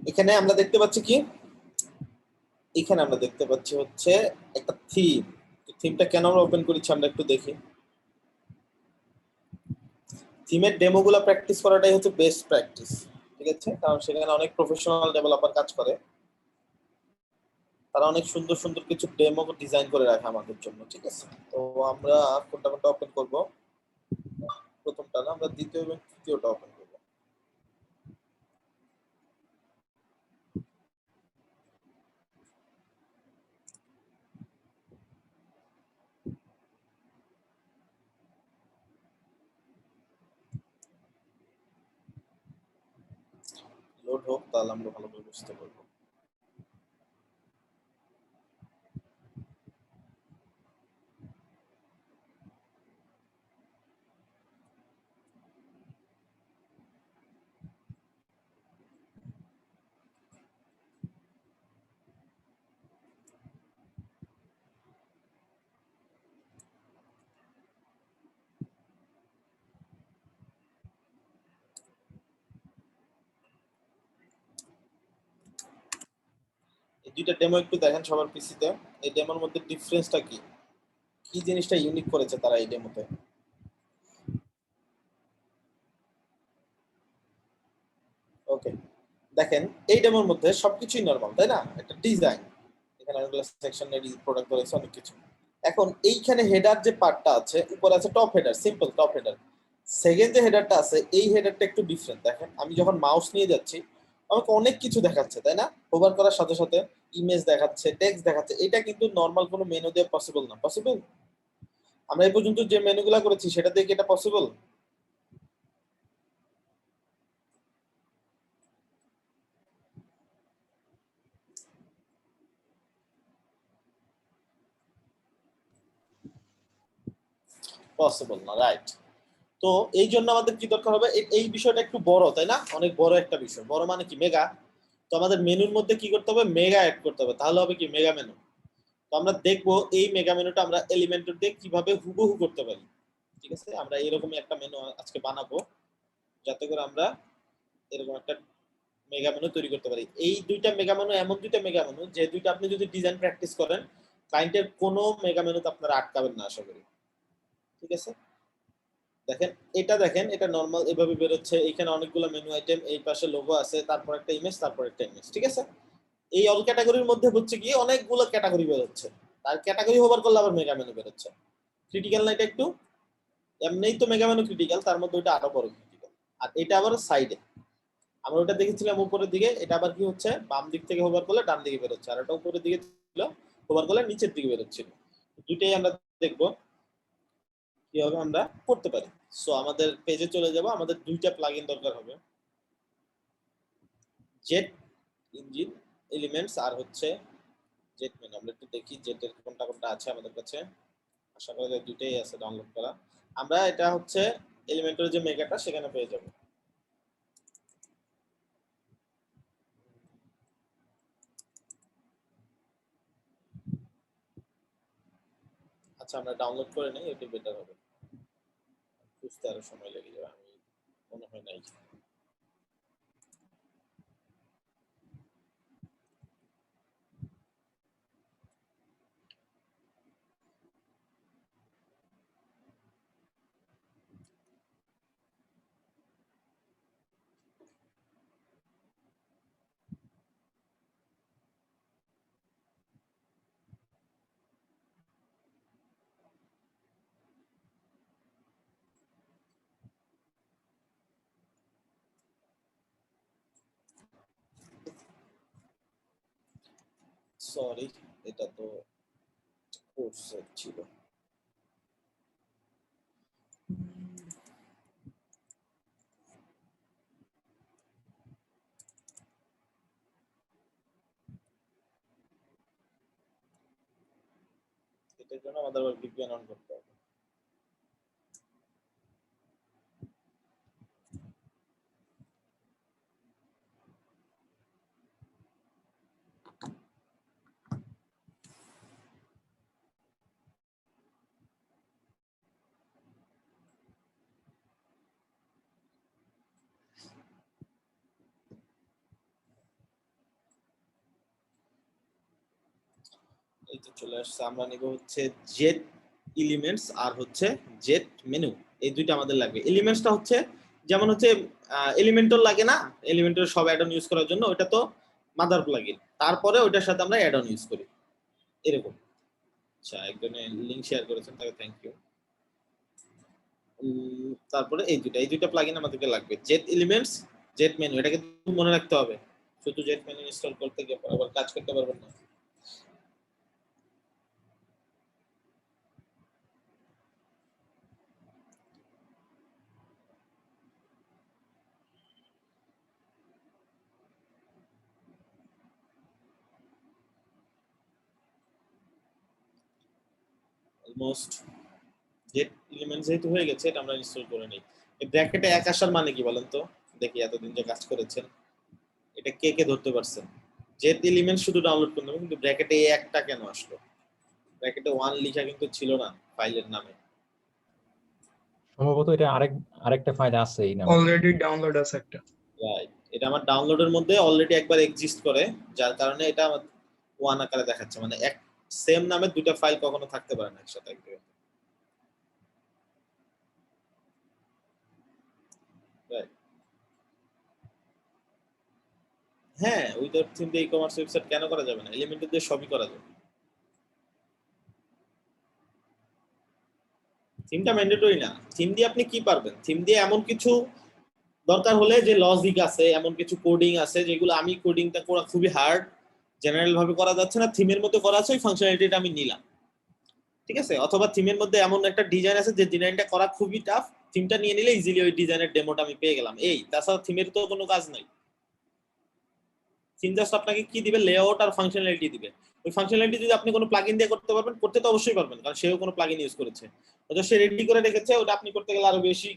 এখানে আমরা দেখতে পাচ্ছি কি, এখানে আমরা দেখতে পাচ্ছি হচ্ছে একটা থিম। থিমটা কেন আমরা ওপেন করেছি আমরা একটু দেখি। থিমের ডেমোগুলো প্র্যাকটিস করাটাই হচ্ছে বেস্ট প্র্যাকটিস, ঠিক আছে? কারণ সেখানে অনেক প্রফেশনাল ডেভেলপার কাজ করে, তারা অনেক সুন্দর সুন্দর কিছু ডেমো ডিজাইন করে রাখে আমাদের জন্য, ঠিক আছে? তো আমরা কোনটা কোনটা ওপেন করব? প্রথমটা না, আমরা দ্বিতীয় এবং তৃতীয়টা ওপেন করব। লোড হোক, তাহলে আমরা ভালোভাবে বুঝতে পারবো। এই দুইটা ডেমো একটু দেখেন সবার পিসিতে। এই ডেমোর মধ্যে ডিফারেন্সটা কি, কি জিনিসটা ইউনিক করেছে তারা এই ডেমোতে? ওকে, দেখেন এই ডেমোর মধ্যে সবকিছুই নরমাল, তাই না? একটা ডিজাইন, এখানে অনেকগুলো সেকশন প্রোডাক্ট রয়েছে, অনেক কিছু। এখন এইখানে হেডার যে পার্টটা আছে, উপরে আছে top header, simple top header. Second যে হেডারটা আছে, এই হেডারটা একটু ডিফারেন্ট। দেখেন আমি যখন মাউস নিয়ে যাচ্ছি আমাকে অনেক কিছু দেখাচ্ছে, তাই না? হোভার করার সাথে সাথে ইমেজ দেখাচ্ছে, টেক্সট দেখাচ্ছে। এটা কিন্তু নর্মাল কোনো মেনু দিয়ে পসিবল না। পসিবল? আমরা এই পর্যন্ত যে মেনুগুলা করেছি সেটা দিয়ে কি এটা পসিবল? পসিবল না, রাইট? তো এই জন্য আমাদের কি দরকার হবে, এই বিষয়টা একটু বড়, তাই না? অনেক বড় একটা বিষয়। বড় মানে কি, মেগা। তো আমাদের মেনুর মধ্যে কি করতে হবে, মেগা অ্যাড করতে হবে, তাহলে হবে কি মেগা মেনু। তো আমরা দেখবো এই মেগা মেনুটা আমরা এলিমেন্টর দিয়ে কিভাবে হুবহু করতে পারি, ঠিক আছে? আমরা এরকমই একটা মেনু আজকে বানাবো, যাতে করে আমরা এরকম একটা মেগা মেনু তৈরি করতে পারি। এই দুইটা মেগা মেনু এমন দুইটা মেগা মেনু যে দুইটা আপনি যদি ডিজাইন প্র্যাকটিস করেন, ক্লায়েন্টের কোনো মেগা মেনুতে আপনারা আটকাবেন না আশা করি, ঠিক আছে? দেখেন, এটা দেখেন, এটা নরমাল এভাবে বেরোচ্ছে। এখানে অনেকগুলো মেনু আইটেম, এই পাশে লোগো আছে, তারপর একটা ইমেজ, তারপর একটা ইমেজ, ঠিক আছে? এই অল ক্যাটাগরির মধ্যে হচ্ছে কি অনেকগুলো ক্যাটাগরি বেরোচ্ছে। আর ক্যাটাগরি ওভার করলে আবার মেগা মেনু বেরোচ্ছে। ক্রিটিক্যাল না এটা একটু? এমনিই তো মেগা মেনু ক্রিটিক্যাল, তার মধ্যে ওইটা আরো বড় ক্রিটিক্যাল। আর এটা আবার সাইডে, আমরা ওটা দেখেছিলাম উপরের দিকে, এটা আবার কি হচ্ছে বাম দিক থেকে হোভার করলে ডান দিকে বেরোচ্ছে, আর এটা উপরের দিকে ছিল, হোভার করলে নিচের দিকে বেরোচ্ছিল। দুইটাই আমরা দেখবো কিভাবে আমরা করতে পারি। সো আমাদের পেজে চলে যাব, আমাদের দুইটা প্লাগইন দরকার হবে, জেট ইঞ্জিন এলিমেন্টস আর হচ্ছে জেট মেনু। আমরা একটু দেখি জেটের কোনটা কোনটা আছে আমাদের কাছে। আশা করি দুইটাই আছে ডাউনলোড করা। আমরা এটা হচ্ছে এলিমেন্টের যে মেগাটা সেখানে পেয়ে যাব। আচ্ছা, আমরা ডাউনলোড করে নেই, এটি বেটার হবে, বুঝতে আরো সময় লেগে যাবে, আমি মনে হয় নাই। সরি, এটা তো কোর্স ছিল। এটার জন্য আমাদের আবার ভিপিএন অন করতে হবে। তো চলে আসছে। আমরা নিব হচ্ছে জেট এলিমেন্টস আর হচ্ছে জেট মেনু, এই দুইটা আমাদের লাগবে। এলিমেন্টসটা হচ্ছে যেমন হচ্ছে এলিমেন্টর লাগে না, এলিমেন্টর সব অ্যাড অন ইউজ করার জন্য ওটা তো মাদার প্লাগইন, তারপরে ওইটার সাথে আমরা অ্যাড অন ইউজ করি এরকম। আচ্ছা, একজনে লিংক শেয়ার করেছেন, তাকে থ্যাংক ইউ। তারপরে এই দুইটা প্লাগইন আমাদেরকে লাগবে, জেট এলিমেন্টস, জেট মেনু। এটাকে মনে রাখতে হবে, শুধু জেট মেনু ইনস্টল করতে গিয়ে আবার কাজ করতে পারবেন না। অলমোস্ট জেট এলিমেন্টস যেহেতু হয়ে গেছে, এটা আমরা ইনস্টল করে নিই। এই ব্র্যাকেটে এক আসার মানে কি বলেন তো, দেখি এতদিন যে কাজ করেছেন এটা কে কে ধরতে পারছেন। জেট এলিমেন্ট শুধু ডাউনলোড করতে হবে, কিন্তু ব্র্যাকেটে একটা কেন আসলো? ব্র্যাকেটে 1 লিখা কিন্তু ছিল না ফাইলের নামে। সম্ভবত এটা আরেকটা ফাইল আছে এই নামে, অলরেডি ডাউনলোড আছে একটা। রাইট, এটা আমার ডাউনলোডের মধ্যে অলরেডি একবার এক্সিস্ট করে, যার কারণে এটা আমার 1 আকারে দেখাচ্ছে। মানে এক সেম নামে দুটো ফাইল কখনো থাকতে পারে না একসাথে। রাইট, হ্যাঁ, উইদাউট থিম দিয়ে ই-কমার্স ওয়েবসাইট কেন করা যাবে না? এলিমেন্টর দিয়ে সবই করা যাবে। থিমটা ম্যান্ডেটরি না। থিম দিয়ে আপনি কি পারবেন? থিম দিয়ে এমন কিছু দরকার হলে যে লজিক আছে, এমন কিছু কোডিং আছে যেগুলো আমি কোডিংটা করা খুবই হার্ড, জেনারেল ভাবে করা যাচ্ছে না, থিমের মধ্যে করা আছে, ওই ফাংশনালিটিটা আমি নিলাম, ঠিক আছে? অথবা থিমের মধ্যে এমন একটা ডিজাইন আছে যে ডিজাইনটা করা খুবই টাফ, থিমটা নিয়ে নিলে ইজিলি ওই ডিজাইনের ডেমোটা আমি পেয়ে গেলাম। এই তাছাড়া থিমের তো কোনো কাজ নাই। থিম জাস্ট আপনাকে কি দিবে? লেআউট আর ফাংশনালিটি দিবে। ওই ফাংশনালিটি যদি আপনি কোনো প্লাগইন দিয়ে করতে পারবেন, করতে তো অবশ্যই পারবেন, কারণ সেও কোনো প্লাগইন ইউজ করেছে, অথবা সে রেডি করে রেখেছে, ওটা আপনি করতে গেলে আরো বেশি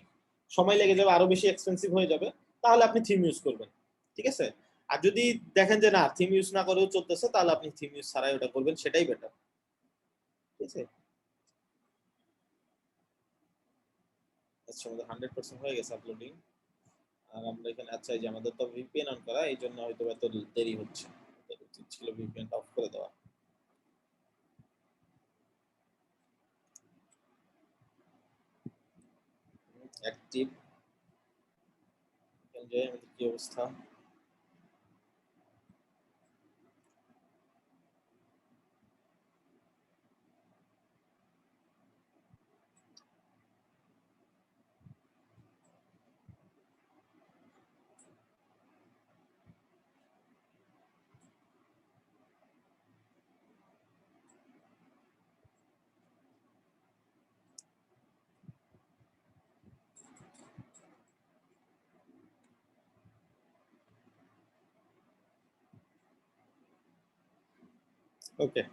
সময় লেগে যাবে, আরো বেশি এক্সপেন্সিভ হয়ে যাবে, তাহলে আপনি থিম ইউজ করবেন, ঠিক আছে? আর যদি দেখেন যে না, থিম ইউজ না করেও চলতেছে, তাহলে আপনি থিম ইউজ ছাড়াই ওটা করবেন, সেটাই বেটার, ঠিক আছে? আচ্ছা, আমাদের 100% হয়ে গেছে আপলোডিং। আর আমরা এখানে, আচ্ছা, এই যে আমাদের তো ভিপিএন অন করা, এই জন্য হয়তো এত দেরি হচ্ছে, উচিত ছিল ভিপিএনটা অফ করে দেওয়া। অ্যাক্টিভ আমাদের কি অবস্থা? ওকে,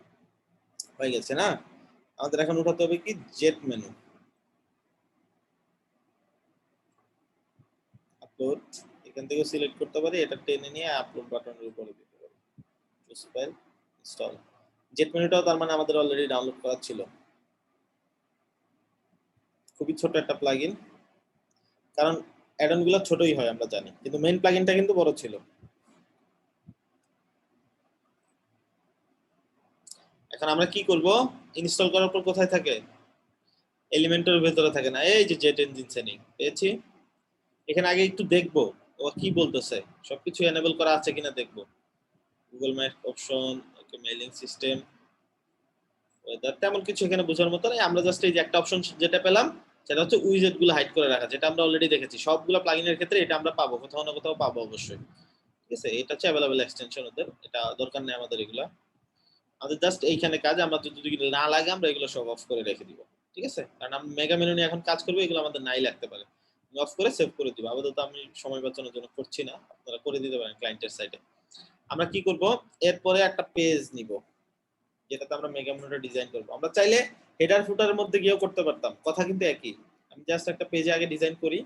হয়ে গেছে না? আমাদের এখন উঠাতে হবে কি, জেট মেনু, আপলোড। এখান থেকে সিলেক্ট করতে পারি, এটা টেনে নিয়ে আপলোড বাটনের উপরে দিতে পারি, চুজ ফাইল, ইনস্টল। জেট মেনুটাও তার মানে আমাদের অলরেডি ডাউনলোড করা ছিল। খুবই ছোট একটা প্লাগইন, কারণ অ্যাডন গুলো ছোটই হয় আমরা জানি, কিন্তু মেইন প্লাগইনটা কিন্তু বড় ছিল। এখন আমরা কি করব? ইনস্টল করার পর কোথায় থাকে? এলিমেন্টের ভেতরে থাকে না? এই যে জেট ইঞ্জিন সেটিং পেয়েছি, এখানে আগে একটু দেখবো ও কি বলতেছে, সবকিছু এনেবল করা আছে কিনা দেখবো। গুগল ম্যাপ অপশন, ওকে, মেইলিং সিস্টেম, ওয়েদার, তেমন কিছু এখানে বোঝার মতো নেই। আমরা জাস্ট এই যে একটা অপশন যেটা পেলাম, সেটা হচ্ছে উইজেট গুলো হাইড করে রাখা, যেটা আমরা অলরেডি দেখেছি সবগুলো প্লাগইনের ক্ষেত্রে, এটা আমরা পাবো কোথাও না কোথাও পাবো অবশ্যই, ঠিক আছে? এটা হচ্ছে অ্যাভেলেবল এক্সটেনশন ওদের, এটা দরকার নেই আমাদের এগুলা। আমাদের জাস্ট এইখানে কাজ, আমরা যদি না লাগে আমরা এগুলো সব অফ করে রেখে দিব, ঠিক আছে? কারণ আমি মেগা মেনু নিয়ে এখন কাজ করবো, এগুলো আমাদের নাই লাগতে পারে, আমি অফ করে সেভ করে দিব। আপাতত আমি সময় বাঁচানোর জন্য করছি না, আপনারা করে দিতে পারেন ক্লায়েন্টের সাইডে। আমরা কি করব, এরপরে একটা পেজ নিব যেটাতে আমরা মেগা মেনুটা ডিজাইন করব। আমরা চাইলে হেডার ফুটারের মধ্যে গিয়েও করতে পারতাম, কথা কিন্তু একই। আমি জাস্ট একটা পেজে আগে ডিজাইন করি,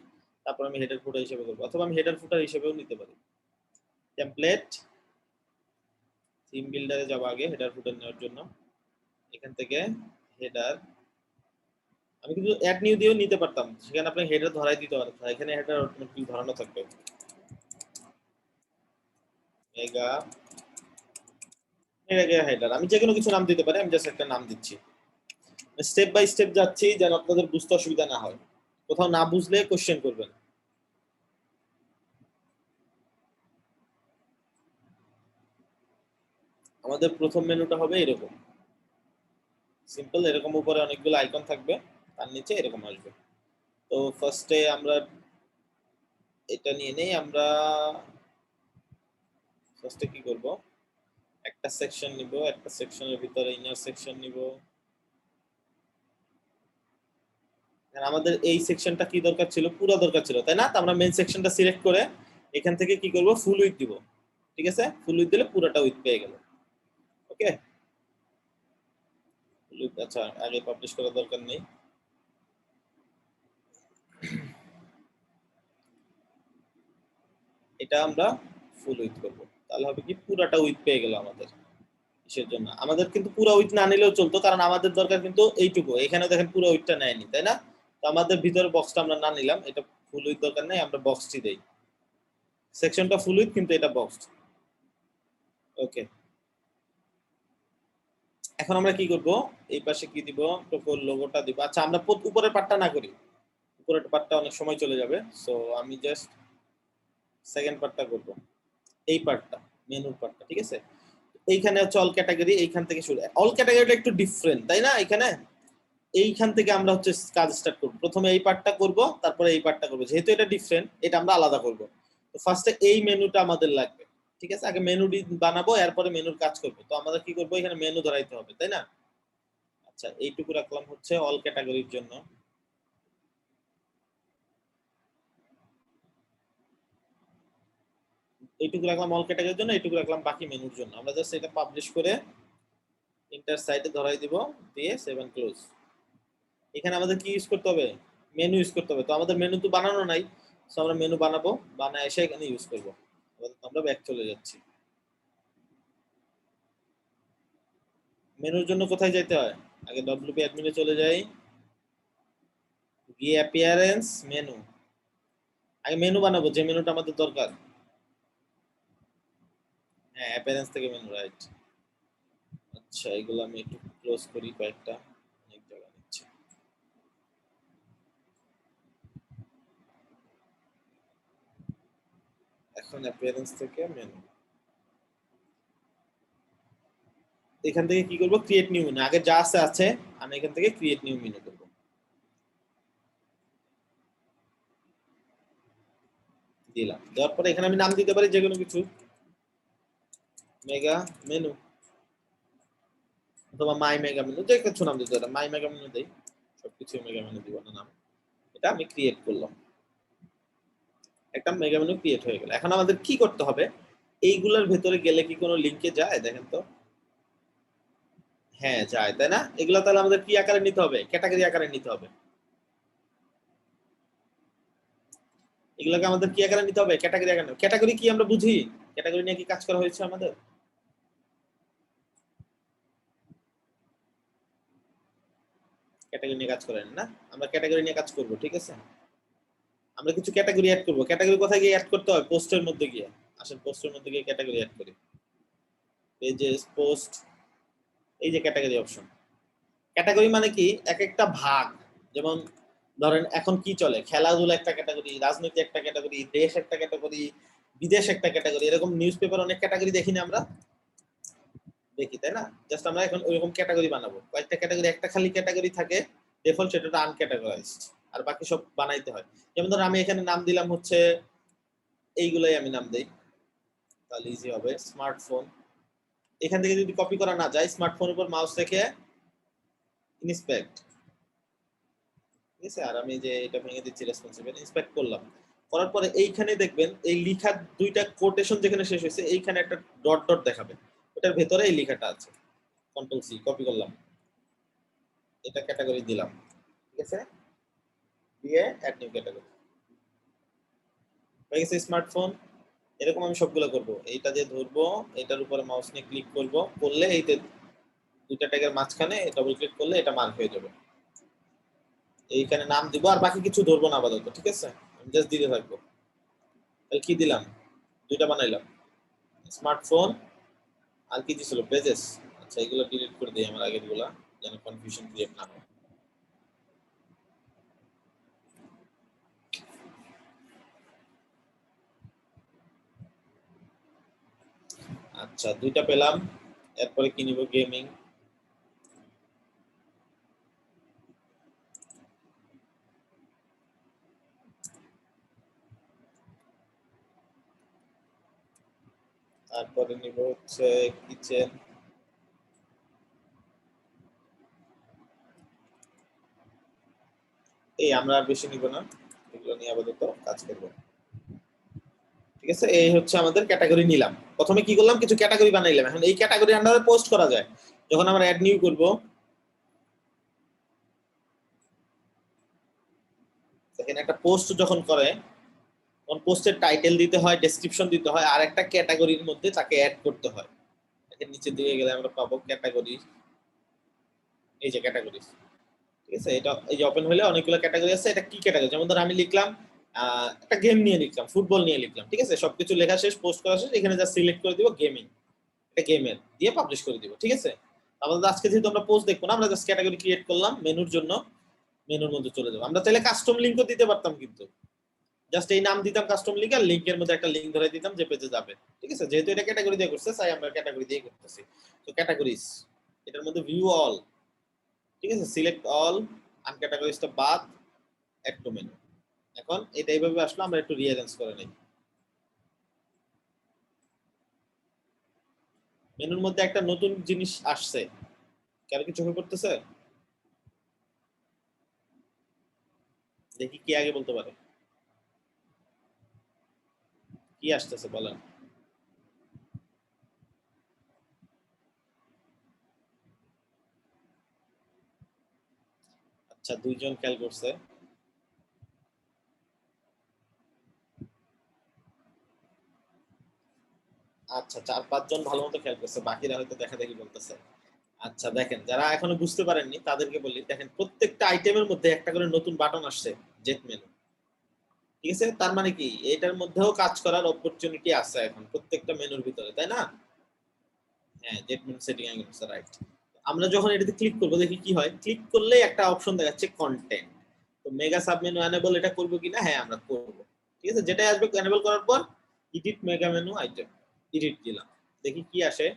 তারপর আমি হেডার ফুটার হিসেবে করব, অথবা আমি হেডার ফুটার হিসেবেও নিতে পারি। টেমপ্লেট, থিম বিল্ডারে যাব আগে হেডার ফুটার নেওয়ার জন্য, এখান থেকে হেডার, আমি কিন্তু অ্যাড নিউ দিয়েও নিতে পারতাম, সেখানে আপনি হেডার ধরাই দিতে পারতেন, এখানে হেডার অটোমেটিক্যালি ধরানো থাকবে। মেগা মেগা হেডার আমি যে কোনো কিছু নাম দিতে পারি, আমি জাস্ট একটা নাম দিচ্ছি। স্টেপ বাই স্টেপ যাচ্ছি যেন আপনাদের বুঝতে অসুবিধা না হয়, কোথাও না বুঝলে কোশ্চেন করবেন। আমাদের প্রথম মেনুটা হবে এরকম সিম্পল, এরকম উপরে অনেকগুলো আইকন থাকবে, তার নিচে এরকম আসবে। তো ফার্স্টে আমরা এটা নিয়ে নেই, আমরা ফার্স্টে কি করব, একটা সেকশন নিব, একটা সেকশনের ভিতরে ইনার সেকশন নিব। আমাদের এই সেকশনটা কি দরকার ছিল, পুরো দরকার ছিল তাই না? তো আমরা মেইন সেকশনটা সিলেক্ট করে এখান থেকে কি করব, ফুল উইথ দিব। ঠিক আছে, ফুল উইথ দিলে পুরোটা উইথ পেয়ে গেল। ওকে, আচ্ছা আগে পাবলিশ করার দরকার নেই। এটা আমরা ফুল উইথ করব, তাহলে হবে কি পুরাটা উইথ পেয়ে গেল আমাদের। কিসের জন্য আমাদের কিন্তু পুরো উইথ না নিলেও চলতো, কারণ আমাদের দরকার কিন্তু এইটুকু, এখানে দেখেন পুরো উইথটা নেয়নি তাই না? তো আমাদের ভিতরে বক্সটা আমরা না নিলাম, এটা ফুল উইথ দরকার নেই, আমরা বক্সটি দেই। সেকশনটা ফুল উইথ কিন্তু এটা বক্স। ওকে, এখন আমরা কি করব, এই পাশে কি দিব, টোকন লোগোটা দিব। আচ্ছা আমরা উপরের পার্টটা না করি, উপরের পার্টটা অনেক সময় চলে যাবে, সো আমি জাস্ট সেকেন্ড পার্টটা করব, এই পার্টটা, মেনুর পার্টটা। ঠিক আছে, এইখানে হচ্ছে অল ক্যাটাগরি, এইখান থেকে শুরু। অল ক্যাটাগরিটা একটু ডিফারেন্ট তাই না? এখানে এইখান থেকে আমরা হচ্ছে কাজ স্টার্ট করব, প্রথমে এই পার্টটা করব, তারপরে এই পার্টটা করব, যেহেতু এটা ডিফারেন্ট এটা আমরা আলাদা করব। তো ফার্স্টে এই মেনুটা আমাদের লাগবে। ঠিক আছে, আগে মেনুটি বানাবো, এরপরে মেনুর কাজ করব। তো আমাদের কি করব, এখানে মেনু ধরাইতে হবে তাই না? আচ্ছা এইটুকু রাখলাম হচ্ছে অল ক্যাটাগরির জন্য। এইটুকু রাখলাম অল ক্যাটাগরির জন্য, এইটুকু রাখলাম বাকি মেনুর জন্য। আমরা জাস্ট এটা পাবলিশ করে ইন্টার সাইটে ধরাই দিব, দিয়ে সেভ এন্ড ক্লোজ। এখানে আমাদের কি ইউজ করতে হবে, মেনু ইউজ করতে হবে। তো আমাদের মেনু তো বানানো নাই, সো আমরা মেনু বানাবো, বানায় এসে এখানে ইউজ করব। আমরা ব্যাক চলে যাচ্ছি। মেনুর জন্য কোথায় যেতে হয়, আগে ডব্লিউপি অ্যাডমিনে চলে যাই, গিয়ে অ্যাপিয়ারেন্স মেনু, আগে মেনু বানাবো যে মেনুটা আমাদের দরকার। হ্যাঁ অ্যাপিয়ারেন্স থেকে মেনু, রাইট। আচ্ছা এগুলো আমি একটু ক্লোজ করি, কয়েকটা অনেক জায়গা নিচ্ছে। এখন অ্যাপিয়ারেন্স থেকে মেনু, এখান থেকে কি করব, ক্রিয়েট নিউ মেনু, আগে যা আছে আছে, আমি এখান থেকে ক্রিয়েট নিউ মেনু করব। দিলাম, দেওয়ার পরে এখানে আমি নাম দিতে পারি যে কোনো কিছু, মেগা মেনু অথবা মাই মেগা মেনু, যে কিছু নাম দিতে পারি, মাই মেগা মেনু দেই, সবকিছু মেগা মেনু দিব না নাম। এটা আমি ক্রিয়েট করলাম, একটা মেগা মেনু ক্রিয়েট হয়ে গেল। এখন আমাদের কি করতে হবে, এইগুলোর ভেতরে গেলে কি কোনো লিংকে যায় দেখেন তো? হ্যাঁ যায় তাই না? এগুলো তাহলে আমাদের কি আকারে নিতে হবে, ক্যাটাগরি আকারে নিতে হবে। এগুলোকে আমাদের কি আকারে নিতে হবে, ক্যাটাগরি আকারে। ক্যাটাগরি কি আমরা বুঝি, ক্যাটাগরি নিয়ে কি কাজ করা হয়েছে আমাদের? ক্যাটাগরি নিয়ে কাজ করেন না, আমরা ক্যাটাগরি নিয়ে কাজ করব। ঠিক আছে, আমরা কিছু ক্যাটাগরি অ্যাড করব। ক্যাটাগরি কোথায় গিয়ে অ্যাড করতে হয়, পোস্টের মধ্যে গিয়ে। আসেন পোস্টের মধ্যে গিয়ে ক্যাটাগরি অ্যাড করি, পেজেস পোস্ট, এই যে ক্যাটাগরি অপশন। ক্যাটাগরি মানে কি, এক একটা ভাগ। যেমন ধরেন এখন কি চলে, খেলাধুলা একটা ক্যাটাগরি, রাজনীতি একটা ক্যাটাগরি, দেশ একটা ক্যাটাগরি, বিদেশ একটা ক্যাটাগরি, এরকম নিউজ পেপার অনেক ক্যাটাগরি দেখি না আমরা, দেখি তাই না? জাস্ট আমরা এখন ওইরকম ক্যাটাগরি বানাবো, কয়েকটা ক্যাটাগরি, একটা খালি ক্যাটাগরি থাকে ডিফল্ট, সেটা আনক্যাটাগরাইজড, আর বাকি সব বানাইতে হয়। যেমন ধর আমি এখানে নাম দিলাম হচ্ছে এইগুলাই আমি নাম দেই, তাহলে ইজি হবে। স্মার্টফোন, এখান থেকে যদি কপি করা না যায়, স্মার্টফোনের উপর মাউস রেখে ইন্সপেক্ট, ঠিক আছে, আর আমি যে এটা ভেঙে দিচ্ছি রেসপন্সিবল, ইন্সপেক্ট করলাম। করার পরে এইখানে দেখবেন এই লেখা দুইটা কোটেশন যেখানে শেষ হয়েছে, এইখানে একটা ডট ডট দেখাবে, ওটার ভেতরে এই লেখাটা আছে। কন্ট্রোল সি, কপি করলাম, এটা ক্যাটাগরি দিলাম। ঠিক আছে, দিয়ে অ্যাড নিউ ক্যাটাগরি হয়ে গেছে স্মার্টফোন। এরকম আমি সবগুলো করব, এইটা দিয়ে ধরবো, এটার উপরে মাউস নিয়ে ক্লিক করব, করলে এই দুইটা ট্যাগের মাঝখানে ডবল ক্লিক করলে এটা মার্ক হয়ে যাবে। এইখানে নাম দিব, আর বাকি কিছু ধরবো না আপাতত। ঠিক আছে, আমি জাস্ট দিতে থাকবো। তাহলে কি দিলাম, দুইটা বানাইলাম, স্মার্টফোন আর কি ছিল পেজেস। আচ্ছা এগুলো ডিলিট করে দিই আমার আগের গুলা, যেন কনফিউশন ক্রিয়েট না হয়। আচ্ছা দুইটা পেলাম, এরপরে কি নিব, গেমিং। তারপরে নিব হচ্ছে কিচেন। এই আমরা আর বেশি নিব না, এগুলো নিয়ে আপাতত কাজ করব। ঠিক আছে, এই হচ্ছে আমাদের ক্যাটাগরি নিলাম। প্রথমে কি করলাম, কিছু ক্যাটাগরি বানাইলাম। এখন এই ক্যাটাগরি আন্ডারে পোস্ট করা যায়। যখন আমরা অ্যাড নিউ করব, দেখেন একটা পোস্ট যখন করে, তখন পোস্টের টাইটেল দিতে হয়, ডেসক্রিপশন দিতে হয়, আর একটা ক্যাটাগরির মধ্যে তাকে অ্যাড করতে হয়। এর নিচে দিয়ে গেলে আমরা পাবো ক্যাটাগরি, এই যে ক্যাটাগরি। ঠিক আছে, এটা এই যে ওপেন হলে অনেকগুলো ক্যাটাগরি আছে। এটা কি ক্যাটাগরি, যেমন ধর আমি লিখলাম একটা গেম নিয়ে লিখলাম, ফুটবল নিয়ে লিখলাম। ঠিক আছে, সবকিছু লেখা শেষ, পোস্ট করা শেষ, এখানে যা সিলেক্ট করে দিব গেমিং, এটা গেমের দিয়ে পাবলিশ করে দিব। ঠিক আছে, আমাদের আজকে যেহেতু আমরা পোস্ট দেখবো না, আমরা জাস্ট ক্যাটাগরি ক্রিয়েট করলাম মেনুর জন্য, মেনুর মধ্যে চলে যাবো। আমরা চাইলে কাস্টম লিংকও দিতে পারতাম, কিন্তু জাস্ট এই নাম দিতাম কাস্টম লিংক, আর লিংকের মধ্যে একটা লিংক ধরে দিতাম যে পেজে যাবে। ঠিক আছে, যেহেতু এটা ক্যাটাগরি দিয়ে করছে, তাই আমরা ক্যাটাগরি দিয়ে করতেছি। তো ক্যাটাগরিজ, এটার মধ্যে ভিউ অল। ঠিক আছে, সিলেক্ট অল, আনক্যাটাগরিজটা বাদ, অ্যাড টু মেনু। এখন এটা এইভাবে আসলো, আমরা একটু রিঅ্যারেঞ্জ করে নেই। মেনুর মধ্যে একটা নতুন জিনিস আসছে, কারো কি চোখে পড়তেছে? দেখি কি আগে বলতে পারে, কি আসতেছে বলেন। আচ্ছা দুইজন খেয়াল করছে। আচ্ছা চার পাঁচজন ভালো মতো খেয়াল করছে, বাকিরা হয়তো দেখা দেখি বলতেছে। আচ্ছা দেখেন, যারা এখনো বুঝতে পারেননি তাদেরকে বলি, দেখেন প্রত্যেকটা আইটেমের মধ্যে একটা করে নতুন বাটন আসছে, জেট মেনু। ঠিক আছে, তার মানে কি এটার মধ্যেও কাজ করার অপরচুনিটি আছে এখন প্রত্যেকটা মেনুর ভিতরে, তাই না? হ্যাঁ, জেট মেনু সেটিং আই করছে, রাইট। আমরা যখন এটাতে ক্লিক করব, দেখি কি হয়। ক্লিক করলেই একটা অপশন দেখাচ্ছে কন্টেন্ট। তো মেগা সাব মেনু এনেবল এটা করব কিনা, হ্যাঁ আমরা করব। ঠিক আছে, যেটাই আসবে এনেবল করার পর edit mega menu item, edit দিলাম, দেখি কি আসে।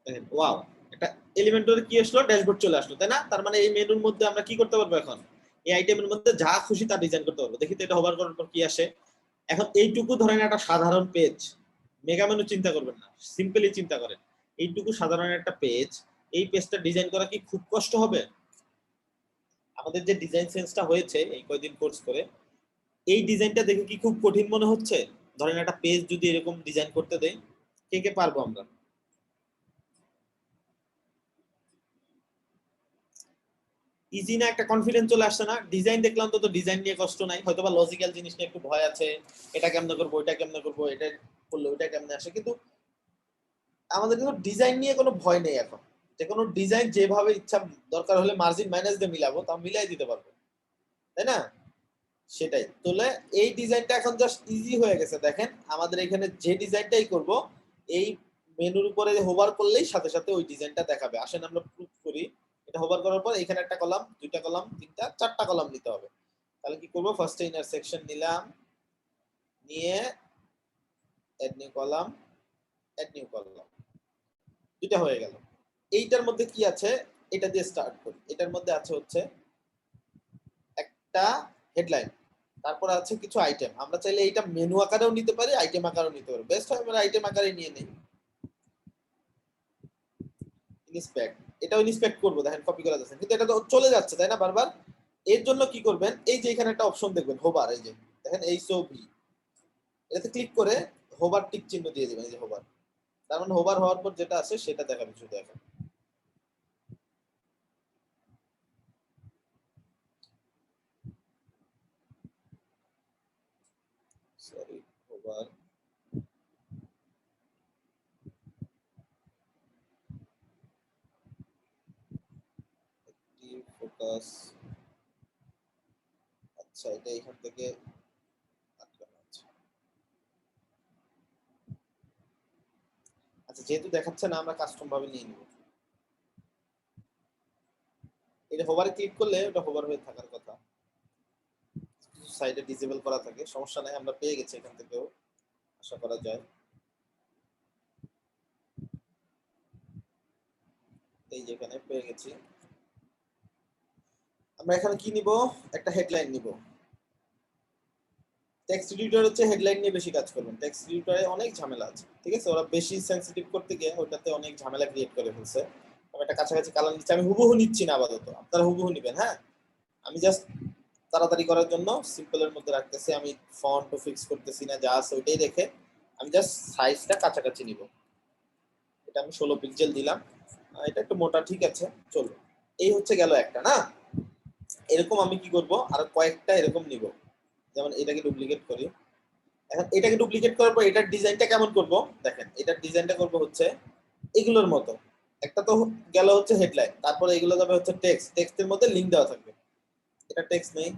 দেখেন ওয়াও, একটা এলিমেন্টর কি আসলো, ড্যাশবোর্ড চলে আসলো, তাই না? তার মানে এই মেনুর মধ্যে আমরা কি করতে পারবো এখন, এই আইটেমের মধ্যে যা খুশি তা ডিজাইন করতে পারবো। দেখি তো এটা হোভার করার পর কি আসে। এখন এইটুকু ধরেন একটা সাধারণ পেজ, মেগা মেনু চিন্তা করবেন না, সিম্পলি চিন্তা করেন। এইটুকু সাধারণ একটা পেজ, এই পেজটা ডিজাইন করা কি খুব কষ্ট হবে? আমাদের যে ডিজাইন সেন্সটা হয়েছে এই কয়দিন কোর্স করে, এই ডিজাইনটা দেখে কি খুব কঠিন মনে হচ্ছে? ধরেন একটা পেজ যদি এরকম ডিজাইন করতে দেয়, কে কে পারবো আমরা? ইজি না? একটা কনফিডেন্স চলে আসছে না? ডিজাইন দেখলাম তো, ডিজাইন নিয়ে কষ্ট নাই, হয়তো বা লজিক্যাল জিনিস নিয়ে একটু ভয় আছে, এটা কেমনে করবো, এটা কেমনে করবো, এটা করলে ওইটা কেমনে আসে, কিন্তু আমাদের কিন্তু ডিজাইন নিয়ে কোনো ভয় নেই এখন। যে কোনো ডিজাইন যেভাবে ইচ্ছা, দরকার হলে মার্জিন মাইনাস দিয়ে মিলাবো, তা মিলাই দিতে পারবো, তাই না? সেটাই তোলে। এই ডিজাইনটা এখন জাস্ট ইজি হয়ে গেছে। দেখেন আমাদের এখানে যে ডিজাইনটাই করব, এই মেনুর উপরে হোভার করলেই সাথে সাথে ওই ডিজাইনটা দেখাবে। আসেন আমরা প্রুফ করি। এটা হোভার করার পর এখানে একটা কলাম, দুইটা কলাম, তিনটা, চারটা কলাম নিতে হবে। তাহলে কি করব, ফার্স্টে ইন্টারসেকশন নিলাম, নিয়ে add new column, add new column, দুইটা হয়ে গেল। এইটার মধ্যে কি আছে, এটা দিয়ে স্টার্ট করি। এটার মধ্যে আছে হচ্ছে একটা হেডলাইন, তারপর আছে কিছু আইটেম। আমরা চাইলে এইটা মেনু আকারেও নিতে পারি, আইটেম আকারেও নিতে পারি। বেস্ট হয় আমরা আইটেম আকারে নিয়ে নেই। ইনস্পেক্ট, এটাও ইনস্পেক্ট করবো, দেখেন কপি করা যাচ্ছে, কিন্তু এটা তো চলে যাচ্ছে, তাই না বারবার? এর জন্য কি করবেন, এই যে এখানে একটা অপশন দেখবেন হোভার, এই যে দেখেন এই ছবি, এটাতে ক্লিক করে হোভার টিক চিহ্ন দিয়ে দিবেন, এই যে হোভার। তার মানে হোভার হওয়ার পর যেটা আছে সেটা দেখাবে, শুধু এখন। সরি, হোভার আচ্ছা এটা এখান থেকে আটকানো আছে। আচ্ছা যেহেতু দেখাচ্ছে না আমরা কাস্টম ভাবে নিয়ে নিব। এটা হোভারে ক্লিক করলে ওটা হোভার হয়ে থাকার কথা, সাইডে ডিসেবল করা থাকে, সমস্যা নাই, আমরা পেয়ে গেছি এখান থেকেও আশা করা যায়। এই যেখানে পেয়ে গেছি। আমরা এখানে কি নিব, একটা হেডলাইন নিব। টেক্সট এডিটর হচ্ছে হেডলাইন নিয়ে বেশি কাজ করবেন, টেক্সট এডিটরে অনেক ঝামেলা আছে, ঠিক আছে, ওরা বেশি সেনসিটিভ করতে গিয়ে ওটাতে অনেক ঝামেলা ক্রিয়েট করে ফেলছে। আমি একটা কাছাকাছি কালার নিচ্ছি, আমি হুবহু নিচ্ছি না আপাতত, আপনারা হুবহু নিবেন। হ্যাঁ আমি জাস্ট তাড়াতাড়ি করার জন্য সিম্পলের মধ্যে রাখতেছি, আমি ফন্ট ফিক্স করতেছি না, যা আছে ওইটাই রেখে আমি জাস্ট সাইজটা কাছাকাছি নিব। এটা আমি 16 পিক্সেল দিলাম, এটা একটু মোটা, ঠিক আছে চলো। এই হচ্ছে গেল একটা না। এরকম আমি কি করব, আর কয়েকটা এরকম নিব, যেমন এটাকে ডুপ্লিকেট করি। এখন এটাকে ডুপ্লিকেট করার পর এটার ডিজাইনটা কেমন করব, দেখেন এটার ডিজাইনটা করব হচ্ছে এগুলোর মতো। একটা তো গেল হচ্ছে হেডলাইন, তারপরে এগুলো যাবে হচ্ছে টেক্সট, টেক্সটের মধ্যে লিংক দেওয়া থাকবে। এটা টেক্সট নেই,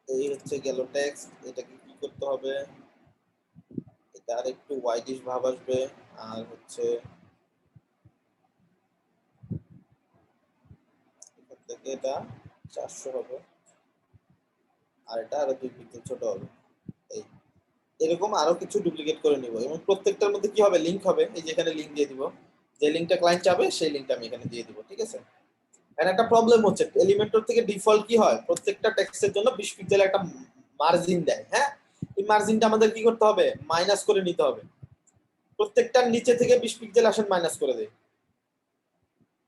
এই হচ্ছে গেল টেক্সট। এটাকে কি করতে হবে, এটা আর একটু হোয়াইটিশ ভাব আসবে, আর হচ্ছে এখান থেকে এটা 400 হবে, আর এটা আরো 2 পিক্সেল ছোট হবে। এই এরকম আরো কিছু ডুপ্লিকেট করে নিব, এবং প্রত্যেকটার মধ্যে কি হবে, লিংক হবে, এই যে এখানে লিংক দিয়ে দিব, যে লিংকটা ক্লায়েন্ট চাবে সেই লিংকটা আমি এখানে দিয়ে দিব, ঠিক আছে। আর একটা প্রবলেম হচ্ছে এলিমেন্টর থেকে ডিফল্ট কি হয়, প্রত্যেকটা টেক্সটের জন্য 20 পিক্সেল একটা মার্জিন দেয়। হ্যাঁ এই মার্জিনটা আমাদের কি করতে হবে, মাইনাস করে নিতে হবে। প্রত্যেকটার নিচে থেকে 20 পিক্সেল আসেন মাইনাস করে দেই।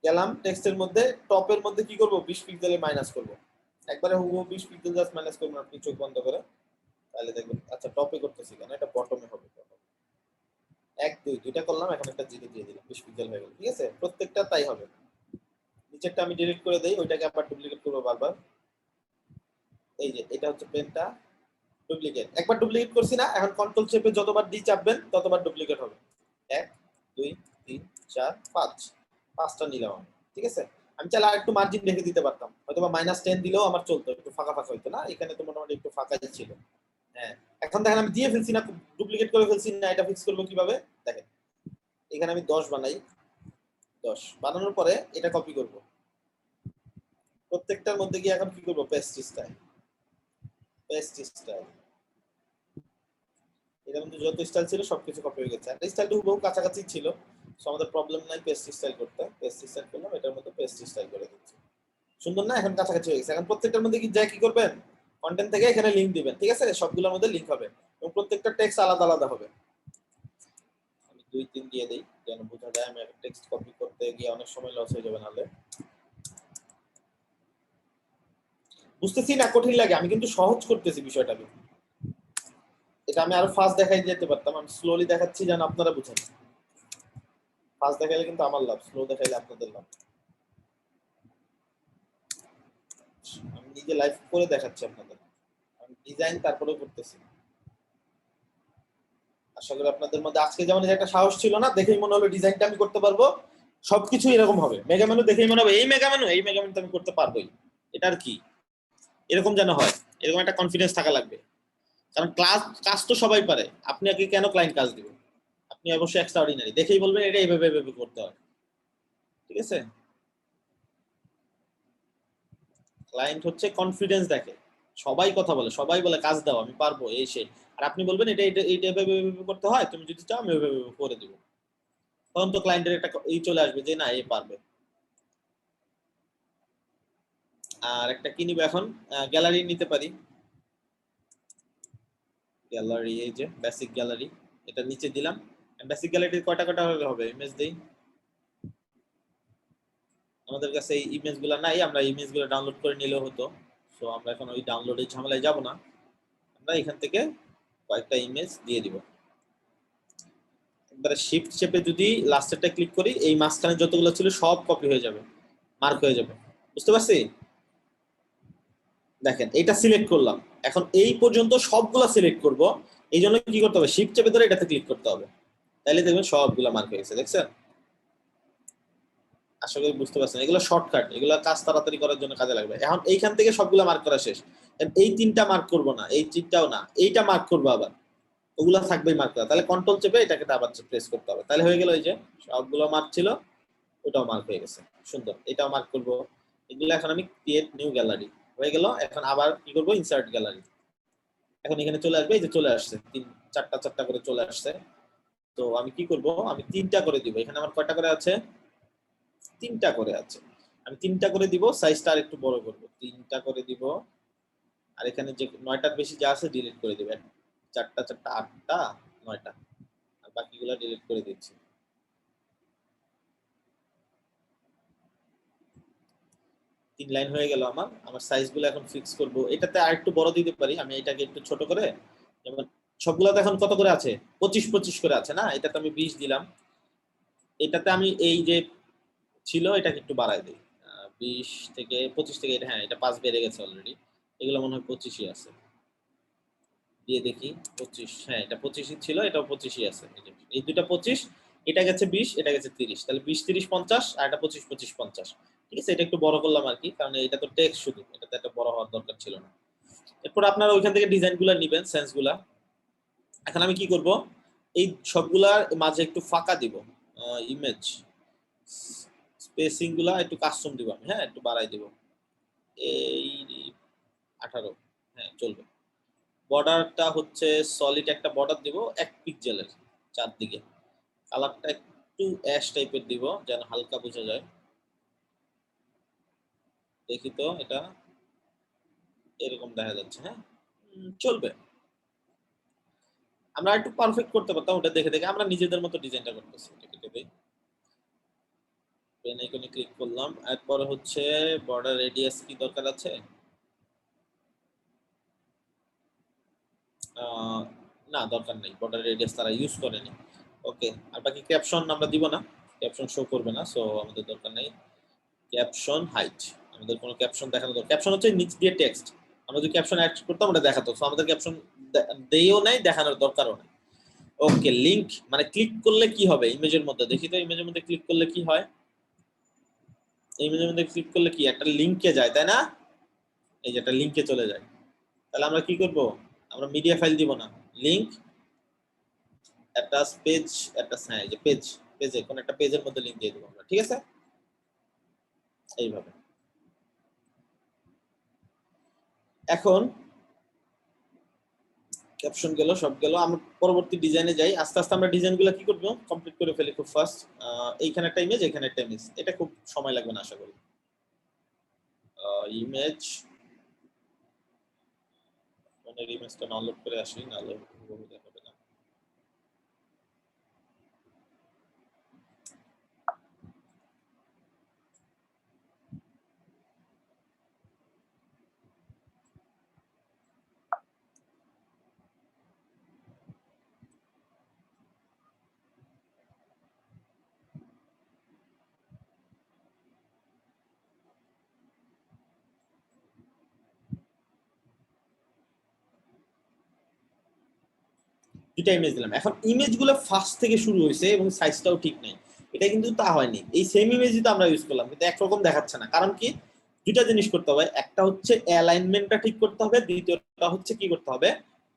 গেলাম টেক্সটের মধ্যে, টপের মধ্যে কি করব, 20 পিক্সেলে মাইনাস করব, একবারে হুবহু 20 পিক্সেল জাস্ট মাইনাস করবেন আপনি চোখ বন্ধ করে, তাহলে দেখবেন। আচ্ছা টপে করতেছি কেন, এটা বটমে হবে। 1 2 দুইটা করলাম, এখন একটা জিরো দিয়ে দিলাম, 20 পিক্সেল হয়ে গেল, ঠিক আছে। প্রত্যেকটা তাই হবে। নিচেরটা আমি ডিলিট করে দেই, ওইটাকে আবার ডুপ্লিকেট করব বারবার। এই যে এটা হচ্ছে পেনটা, ডুপ্লিকেট, একবার ডুপ্লিকেট করছি না, এখন কন্ট্রোল চেপে যতবার ডি চাপবেন ততবার ডুপ্লিকেট হবে। 1 2 3 4 5, 5টা নিলাম আমি, ঠিক আছে। আমি চাইলে আরেকটু মার্জিন রেখে দিতে পারতাম, হয়তো বা -10 দিলেও আমার চলতো, একটু ফাঁকা ফাঁকা হইতো না, এখানে তো মোটামুটি একটু ফাঁকাই ছিল। হ্যাঁ এখন দেখেন আমি দিয়ে ফেলছি না, ডুপ্লিকেট করে ফেলছি না, এটা ফিক্স করবো কিভাবে দেখেন। এখানে আমি 10 বানাই, 10 বানানোর পরে এটা কপি করব, প্রত্যেকটার মধ্যে গিয়ে এখন কি করব, পেস্ট স্টাইল, পেস্ট স্টাইল, এটার মধ্যে যত স্টাইল ছিল সবকিছু কপি হয়ে গেছে, একটা স্টাইলটা হুবহু কাছাকাছি ছিল, সো আমাদের প্রবলেম নাই পেস্ট স্টাইল করতে। পেস্ট স্টাইল করলাম, এটার মধ্যে পেস্ট স্টাইল করে দিচ্ছি, সুন্দর না, এখন কাছাকাছি হয়ে গেছে। এখন প্রত্যেকটার মধ্যে কি যায় কি করবেন, কন্টেন্ট থেকে এখানে লিংক দিবেন, ঠিক আছে, সবগুলোর মধ্যে লিংক হবে, এবং প্রত্যেকটা টেক্সট আলাদা আলাদা হবে। আমি 2 3 দিয়ে দেই যেন বোঝা যায়, আমি টেক্সট কপি করতে গিয়ে অনেক সময় লস হয়ে যাবে নালে। বুঝতেছি না, কঠিন লাগে, আমি কিন্তু সহজ করতেছি বিষয়টাকে, এটা আমি আরো ফাস্ট দেখাই যেতে পারতাম, আমি স্লোলি দেখাচ্ছি যেন আপনারা বুঝেন। ফাস্ট দেখাইলে কিন্তু আমার লাভ, স্লো দেখাইলে আপনাদের লাভ। আমি নিজে লাইভ করে দেখাচ্ছি আপনাদের, আমি ডিজাইন তারপরে করতেছি। আশা করি আপনাদের মধ্যে আজকে যেমন একটা সাহস ছিল না, দেখেই মনে হলো ডিজাইনটা আমি করতে পারবো, সবকিছু এরকম হবে। মেগা মেনু দেখেই মনে হবে এই মেগা মেনু, এই মেগা মেনু আমি করতে পারবোই, এটার কি, এরকম যেন হয়, এরকম একটা কনফিডেন্স থাকা লাগবে। কারণ কাজ তো সবাই পারে, আপনি আগে কেন ক্লায়েন্ট কাজ দিবেন, আপনি অবশ্যই এক্সট্রা অর্ডিনারি, দেখেই বলবেন এটা এইভাবে এইভাবে করতে হয়, ঠিক আছে। ক্লায়েন্ট হচ্ছে কনফিডেন্স দেখে, সবাই কথা বলে, সবাই বলে কাজ দাও আমি পারবো এই সেই, আর আপনি বলবেন এটা এটা এইটা এভাবে এভাবে করতে হয়, তুমি যদি চাও আমি এভাবে এভাবে করে দিব, তখন তো ক্লায়েন্টের একটা এই চলে আসবে যে না এ পারবে। আর একটা কি নিব এখন, গ্যালারি নিতে পারি, গ্যালারি, এই যে বেসিক গ্যালারি, এটা নিচে দিলাম। বেসিক গ্যালারির কয়টা কয়টা হবে, ইমেজ দেই, আমাদের কাছে এই ইমেজগুলো নাই, আমরা ইমেজগুলো ডাউনলোড করে নিলেও হতো, সো আমরা এখন ওই ডাউনলোডের ঝামেলায় যাব না, আমরা এখান থেকে কয়েকটা ইমেজ দিয়ে দিব। একবারে শিফট চেপে যদি লাস্টেরটা ক্লিক করি, এই মাঝখানে যতগুলো ছিল সব কপি হয়ে যাবে, মার্ক হয়ে যাবে, বুঝতে পারছি। দেখেন এটা সিলেক্ট করলাম, এখন এই পর্যন্ত সবগুলা সিলেক্ট করব, এই জন্য কি করতে হবে, শিফট চেপে ধরে এটাতে ক্লিক করতে হবে, তাহলে দেখবেন সবগুলা মার্ক হয়ে গেছে। দেখছেন? আশা করি বুঝতে পারছেন, এগুলো শর্টকাট, এগুলো কাজ তাড়াতাড়ি করার জন্য কাজে লাগবে। এখন এইখান থেকে সবগুলা মার্ক করা শেষ, এই তিনটা মার্ক করব না, এই তিনটাও না, এইটা মার্ক করবো আবার, ওগুলা থাকবেই মার্ক করা, তাহলে কন্ট্রোল চেপে এটাকে আবার প্রেস করতে হবে, তাহলে হয়ে গেল। এই যে সবগুলো মার্ক ছিল, ওটাও মার্ক হয়ে গেছে, সুন্দর। এটাও মার্ক করব, এগুলো এখন আমি ক্রিয়েট নিউ গ্যালারি হয়ে গেল। এখন আবার কি করব, ইনসার্ট গ্যালারি, এখন এখানে চলে আসবে, এই যে চলে আসছে, চারটা চারটা করে চলে আসছে। তো আমি কি করব, আমি তিনটা করে দিব, এখানে আমার কয়টা করে আছে, তিনটা করে আছে, আমি তিনটা করে দিব, সাইজটা আর একটু বড় করব, তিনটা করে দিব। আর এখানে যে নয়টার বেশি যা আছে ডিলিট করে দিবে, চারটা চারটা আটটা নয়টা, আর বাকিগুলো ডিলিট করে দিচ্ছি। তিন লাইন হয়ে গেল আমার। আমার সাইজগুলো এখন ফিক্স করব, এটাতে আর একটু বড় দিতে পারি আমি, এটাকে একটু ছোট করে, যেমন সবগুলোতে এখন কত করে আছে, 25 করে আছে না, এটাতে আমি 20 দিলাম। এটাতে আমি এই যে ছিল এটাকে একটু বাড়াই দিই, 20 থেকে 25 থেকে, এটা হ্যাঁ এটা 5 বেড়ে গেছে অলরেডি, এগুলো মনে হয় 25ই আছে, দিয়ে দেখি 25, হ্যাঁ এটা 25ই ছিল, এটাও 25ই আছে, এই দুইটা 25, এটা গেছে 20, এটা গেছে 30, তাহলে 20 30 50, আর এটা 25 25 50। ঠিক আছে, এটা একটু বড় করলাম আর কি, কারণ এটা তো টেক্সট শুধু, এটাতে একটা বড় হওয়ার দরকার ছিল না। এরপর আপনারা ওইখান থেকে ডিজাইনগুলো নেবেন, সেন্সগুলা। এখন আমি কি করব, এই সবগুলার মাঝে একটু ফাঁকা দিব, ইমেজ স্পেসিং গুলা একটু কাস্টম দিব আমি, হ্যাঁ একটু বাড়াই দিব, এই 18, হ্যাঁ চলবে। বর্ডারটা হচ্ছে সলিড একটা বর্ডার দিব 1 পিক্সেলের চারদিকে, কালারটা একটু অ্যাশ টাইপের দিব যেন হালকা বোঝা যায়। দেখি তো এটা এরকম দেখা যাচ্ছে, হ্যাঁ চলবে। আমরা একটু পারফেক্ট করতে পারতাম, ওটা দেখে দেখে আমরা নিজেদের মতো ডিজাইনটা করতেছি। কেটে দেই, পেন আইকনে ক্লিক করলাম, এরপরে হচ্ছে বর্ডার রেডিয়াস কি দরকার আছে, না দরকার নেই, বর্ডার রেডিয়াস তারা ইউজ করেনি। ওকে, আর বাকি ক্যাপশন আমরা দিব না, ক্যাপশন শো করবে না, সো আমাদের দরকার নেই। ক্যাপশন হাইট, আমাদের কোনো ক্যাপশন দেখানো দরকার, ক্যাপশন হচ্ছে নিচ দিয়ে টেক্সট, আমরা যদি ক্যাপশন অ্যাড করতাম ওটা দেখাতো, সো আমাদের ক্যাপশন দেইও নাই, দেখানোর দরকারও নাই। ওকে, লিংক মানে ক্লিক করলে কি হবে ইমেজের মধ্যে, দেখি তো ইমেজের মধ্যে ক্লিক করলে কি হয়। ইমেজের মধ্যে ক্লিক করলে কি একটা লিংকে যায়, তাই না? এই যে একটা লিংকে চলে যায়, তাহলে আমরা কি করব, আমরা মিডিয়া ফাইল দিব না, লিংক একটা পেজ, একটা হ্যাঁ যে পেজ, পেজে কোন একটা পেজের মধ্যে লিংক দিয়ে দেব আমরা, ঠিক আছে এইভাবে। এখন ক্যাপশন গেল, সব গেল, আমরা পরবর্তী ডিজাইনে যাই। আস্তে আস্তে আমরা ডিজাইনগুলো কি করব, কমপ্লিট করে ফেলি খুব ফাস্ট। এইখানে একটা ইমেজ, এখানে একটা ইমেজ, এটা খুব সময় লাগবে না আশা করি। ইমেজ, ফোনের ইমেজটা ডাউনলোড করে আসি, নাহলে দেখাবে না। দুইটা ইমেজ দিলাম, এখন ইমেজগুলো ফার্স্ট থেকে শুরু হয়েছে এবং সাইজটাও ঠিক নেই, এটা কিন্তু তা হয়নি, এই সেম ইমেজই তো আমরা ইউজ করলাম কিন্তু একরকম দেখাচ্ছে না, কারণ কি, দুইটা জিনিস করতে হবে, একটা হচ্ছে অ্যালাইনমেন্টটা ঠিক করতে হবে, দ্বিতীয়টা হচ্ছে কি করতে হবে,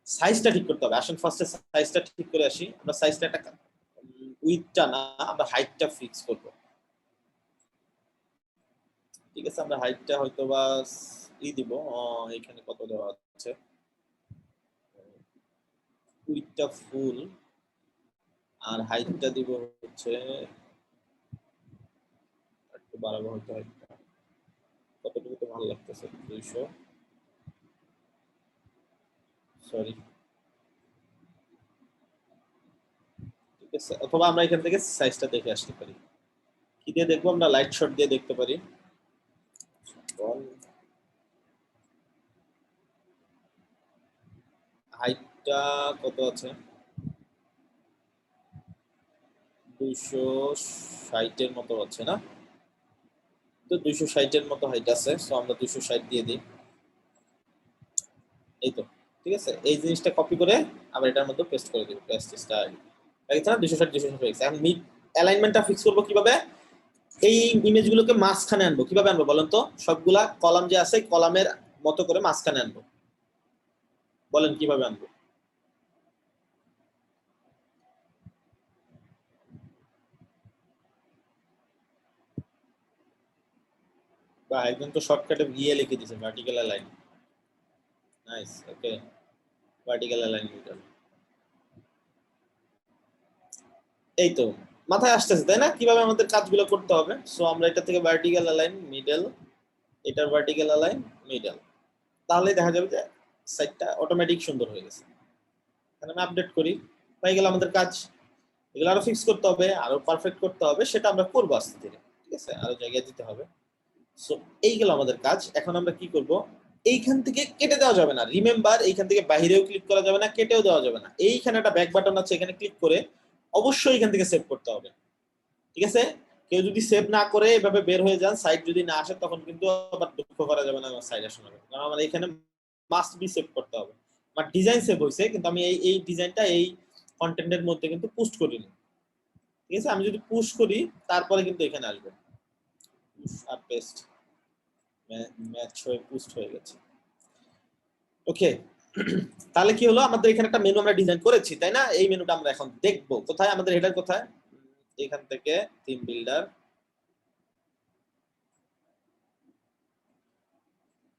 সাইজটা ঠিক করতে হবে। আসেন ফার্স্টে সাইজটা ঠিক করে আসি, আমরা সাইজটা একটা উইডথটা না, আমরা হাইটটা ফিক্স করব। ঠিক আছে, আমরা হাইটটা হয়তো বা দিব, এখানে কত দেওয়া আছে, উইডথটা ফুল, আর হাইটটা দিব হচ্ছে একটু বাড়াবো হয়তো, হাইটটা কতটুকু তো ভালো লাগতেছে, 200, সরি, ঠিক আছে, অথবা আমরা এখান থেকে সাইজটা দেখে আসতে পারি। কি দিয়ে দেখবো, আমরা লাইট শট দিয়ে দেখতে পারি। হাইটটা কত আছে, 260-এর মতো আছে না, তো 260-এর মতো হাইট আছে, সো আমরা 260 দিয়ে দিই। এই তো ঠিক আছে, এই জিনিসটা কপি করে আবার এটার মধ্যে পেস্ট করে দিব, পেস্ট স্টাইল দেখেছ না 260 260 হয়ে গেছে। এখন মিড অ্যালাইনমেন্টটা ফিক্স করব কিভাবে, এই ইমেজগুলোকে মাঝখানে আনবো, কিভাবে আনবো বলেন তো, সবগুলা কলাম যে আছে কলামের মতো করে মাঝখানে আনবো, বলেন কিভাবে আনবো? বা একজন তো শর্টকাটে ভিএ লিখে দিয়েছে, ভার্টিক্যাল অ্যালাইন, নাইস, ওকে, ভার্টিক্যাল অ্যালাইন মিডল, এই তো মাথায় আসতেছে তাই না কিভাবে আমাদের কাজগুলো করতে হবে। সো আমরা এটা থেকে ভার্টিক্যাল অ্যালাইন মিডল, এটার ভার্টিক্যাল অ্যালাইন মিডল, তাহলে দেখা যাবে যে সাইটটা অটোমেটিক সুন্দর হয়ে গেছে। তাহলে আমি আপডেট করি, হয়ে গেল আমাদের কাজ। এগুলো আরো ফিক্স করতে হবে, আরো পারফেক্ট করতে হবে, সেটা আমরা করবো আস্তে ধীরে, ঠিক আছে, আরো জায়গায় দিতে হবে। সো এই গেল আমাদের কাজ। এখন আমরা কি করব, এইখান থেকে কেটে দেওয়া যাবে না, রিমেম্বার এইখান থেকে বাইরেও ক্লিক করা যাবে না, কেটেও দেওয়া যাবে না, এইখানে একটা ব্যাক বাটন আছে, এখানে ক্লিক করে অবশ্যই এখান থেকে সেভ করতে হবে, ঠিক আছে। কেউ যদি সেভ না করে এভাবে বের হয়ে যান, সাইট যদি না আসে, তখন কিন্তু আবার দুঃখ করা যাবে না আমার সাইট আসলে, কারণ আমার এখানে মাস্ট বি সেভ করতে হবে। আমার ডিজাইন সেভ হয়েছে, কিন্তু আমি এই এই ডিজাইনটা এই কন্টেন্টের মধ্যে কিন্তু পোস্ট করিনি, ঠিক আছে। আমি যদি পুশ করি তারপরে কিন্তু এখানে আসবে, পুশ আর পেস্ট, ম্যাচ হয়ে পুস্ট হয়ে গেছে, ওকে। তাহলে কি হলো, আমাদের এখানে একটা মেনু আমরা ডিজাইন করেছি তাই না, এই মেনুটা আমরা এখন দেখবো কোথায়, আমাদের হেডার কোথায়, এখান থেকে থিম বিল্ডার,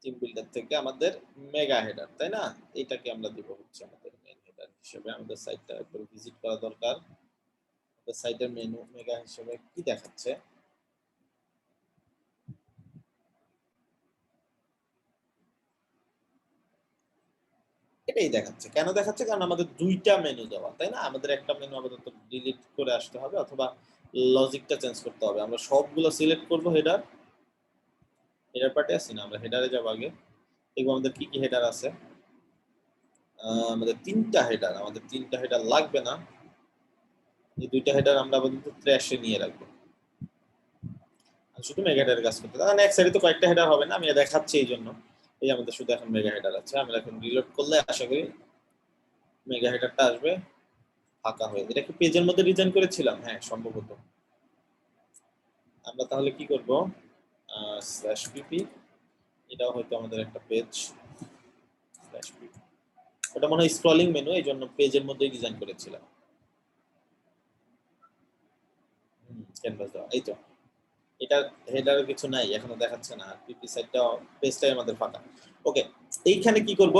থিম বিল্ডার থেকে আমাদের মেগা হেডার তাই না, এটাকে আমরা দিব হচ্ছে আমাদের মেন হেডার হিসেবে। আমাদের সাইটটা একবার ভিজিট করা দরকার, আমাদের সাইটের মেনু মেগা হিসেবে কি দেখাচ্ছে, এটাই দেখাচ্ছে। কেন দেখাচ্ছে, কারণ আমাদের দুইটা মেনু দেওয়া তাই না, আমাদের একটা মেনু আপাতত ডিলিট করে আসতে হবে, অথবা লজিকটা চেঞ্জ করতে হবে। আমরা সবগুলো সিলেক্ট করব, হেডার, হেডার পার্টে আছি না, আমরা হেডারে যাব আগে, দেখবো আমাদের কি কি হেডার আছে। আমাদের তিনটা হেডার লাগবে না, এই দুইটা হেডার আমরা আপাতত ট্র্যাশে নিয়ে রাখবো, শুধু মেগা হেডারের কাজ করতে, কারণ এক সাইডে তো কয়েকটা হেডার হবে না, আমি দেখাচ্ছি এই জন্য। এই আমাদের শুধু এখন মেগা হেডার আছে, আমরা এখন রিলোড করলে আশা করি মেগা হেডারটা আসবে ফাঁকা হয়ে। এটা কি পেজের মধ্যে ডিজাইন করেছিলাম? হ্যাঁ সম্ভবত। আমরা তাহলে কি করব, স্ল্যাশ পিপি, এটাও হয়তো আমাদের একটা পেজ, স্ল্যাশ পিপি, ওটা মনে হয় স্ক্রলিং মেনু, এই জন্য পেজের মধ্যেই ডিজাইন করেছিলাম। ক্যানভাস দাও, এই তো, এটা হেডার কিছু নাই এখনো দেখাচ্ছে না, পিপি সাইডটা, পেজটাই আমাদের ফাঁকা, ওকে। এইখানে কি করব,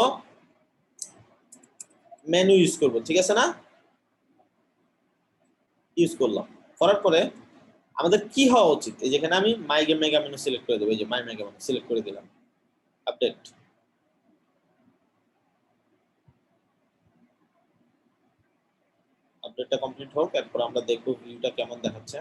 মেনু ইউজ করব, ঠিক আছে না, ইউজ করলাম, করার পরে আমাদের কি হওয়া উচিত, এই যেখানে আমি মাই মেগা মেনু সিলেক্ট করে দেবো, এই যে মাই মেগা মেনু সিলেক্ট করে দিলাম, আপডেট, আপডেটটা কমপ্লিট হোক, এরপর আমরা দেখবো ভিউটা কেমন দেখাচ্ছে।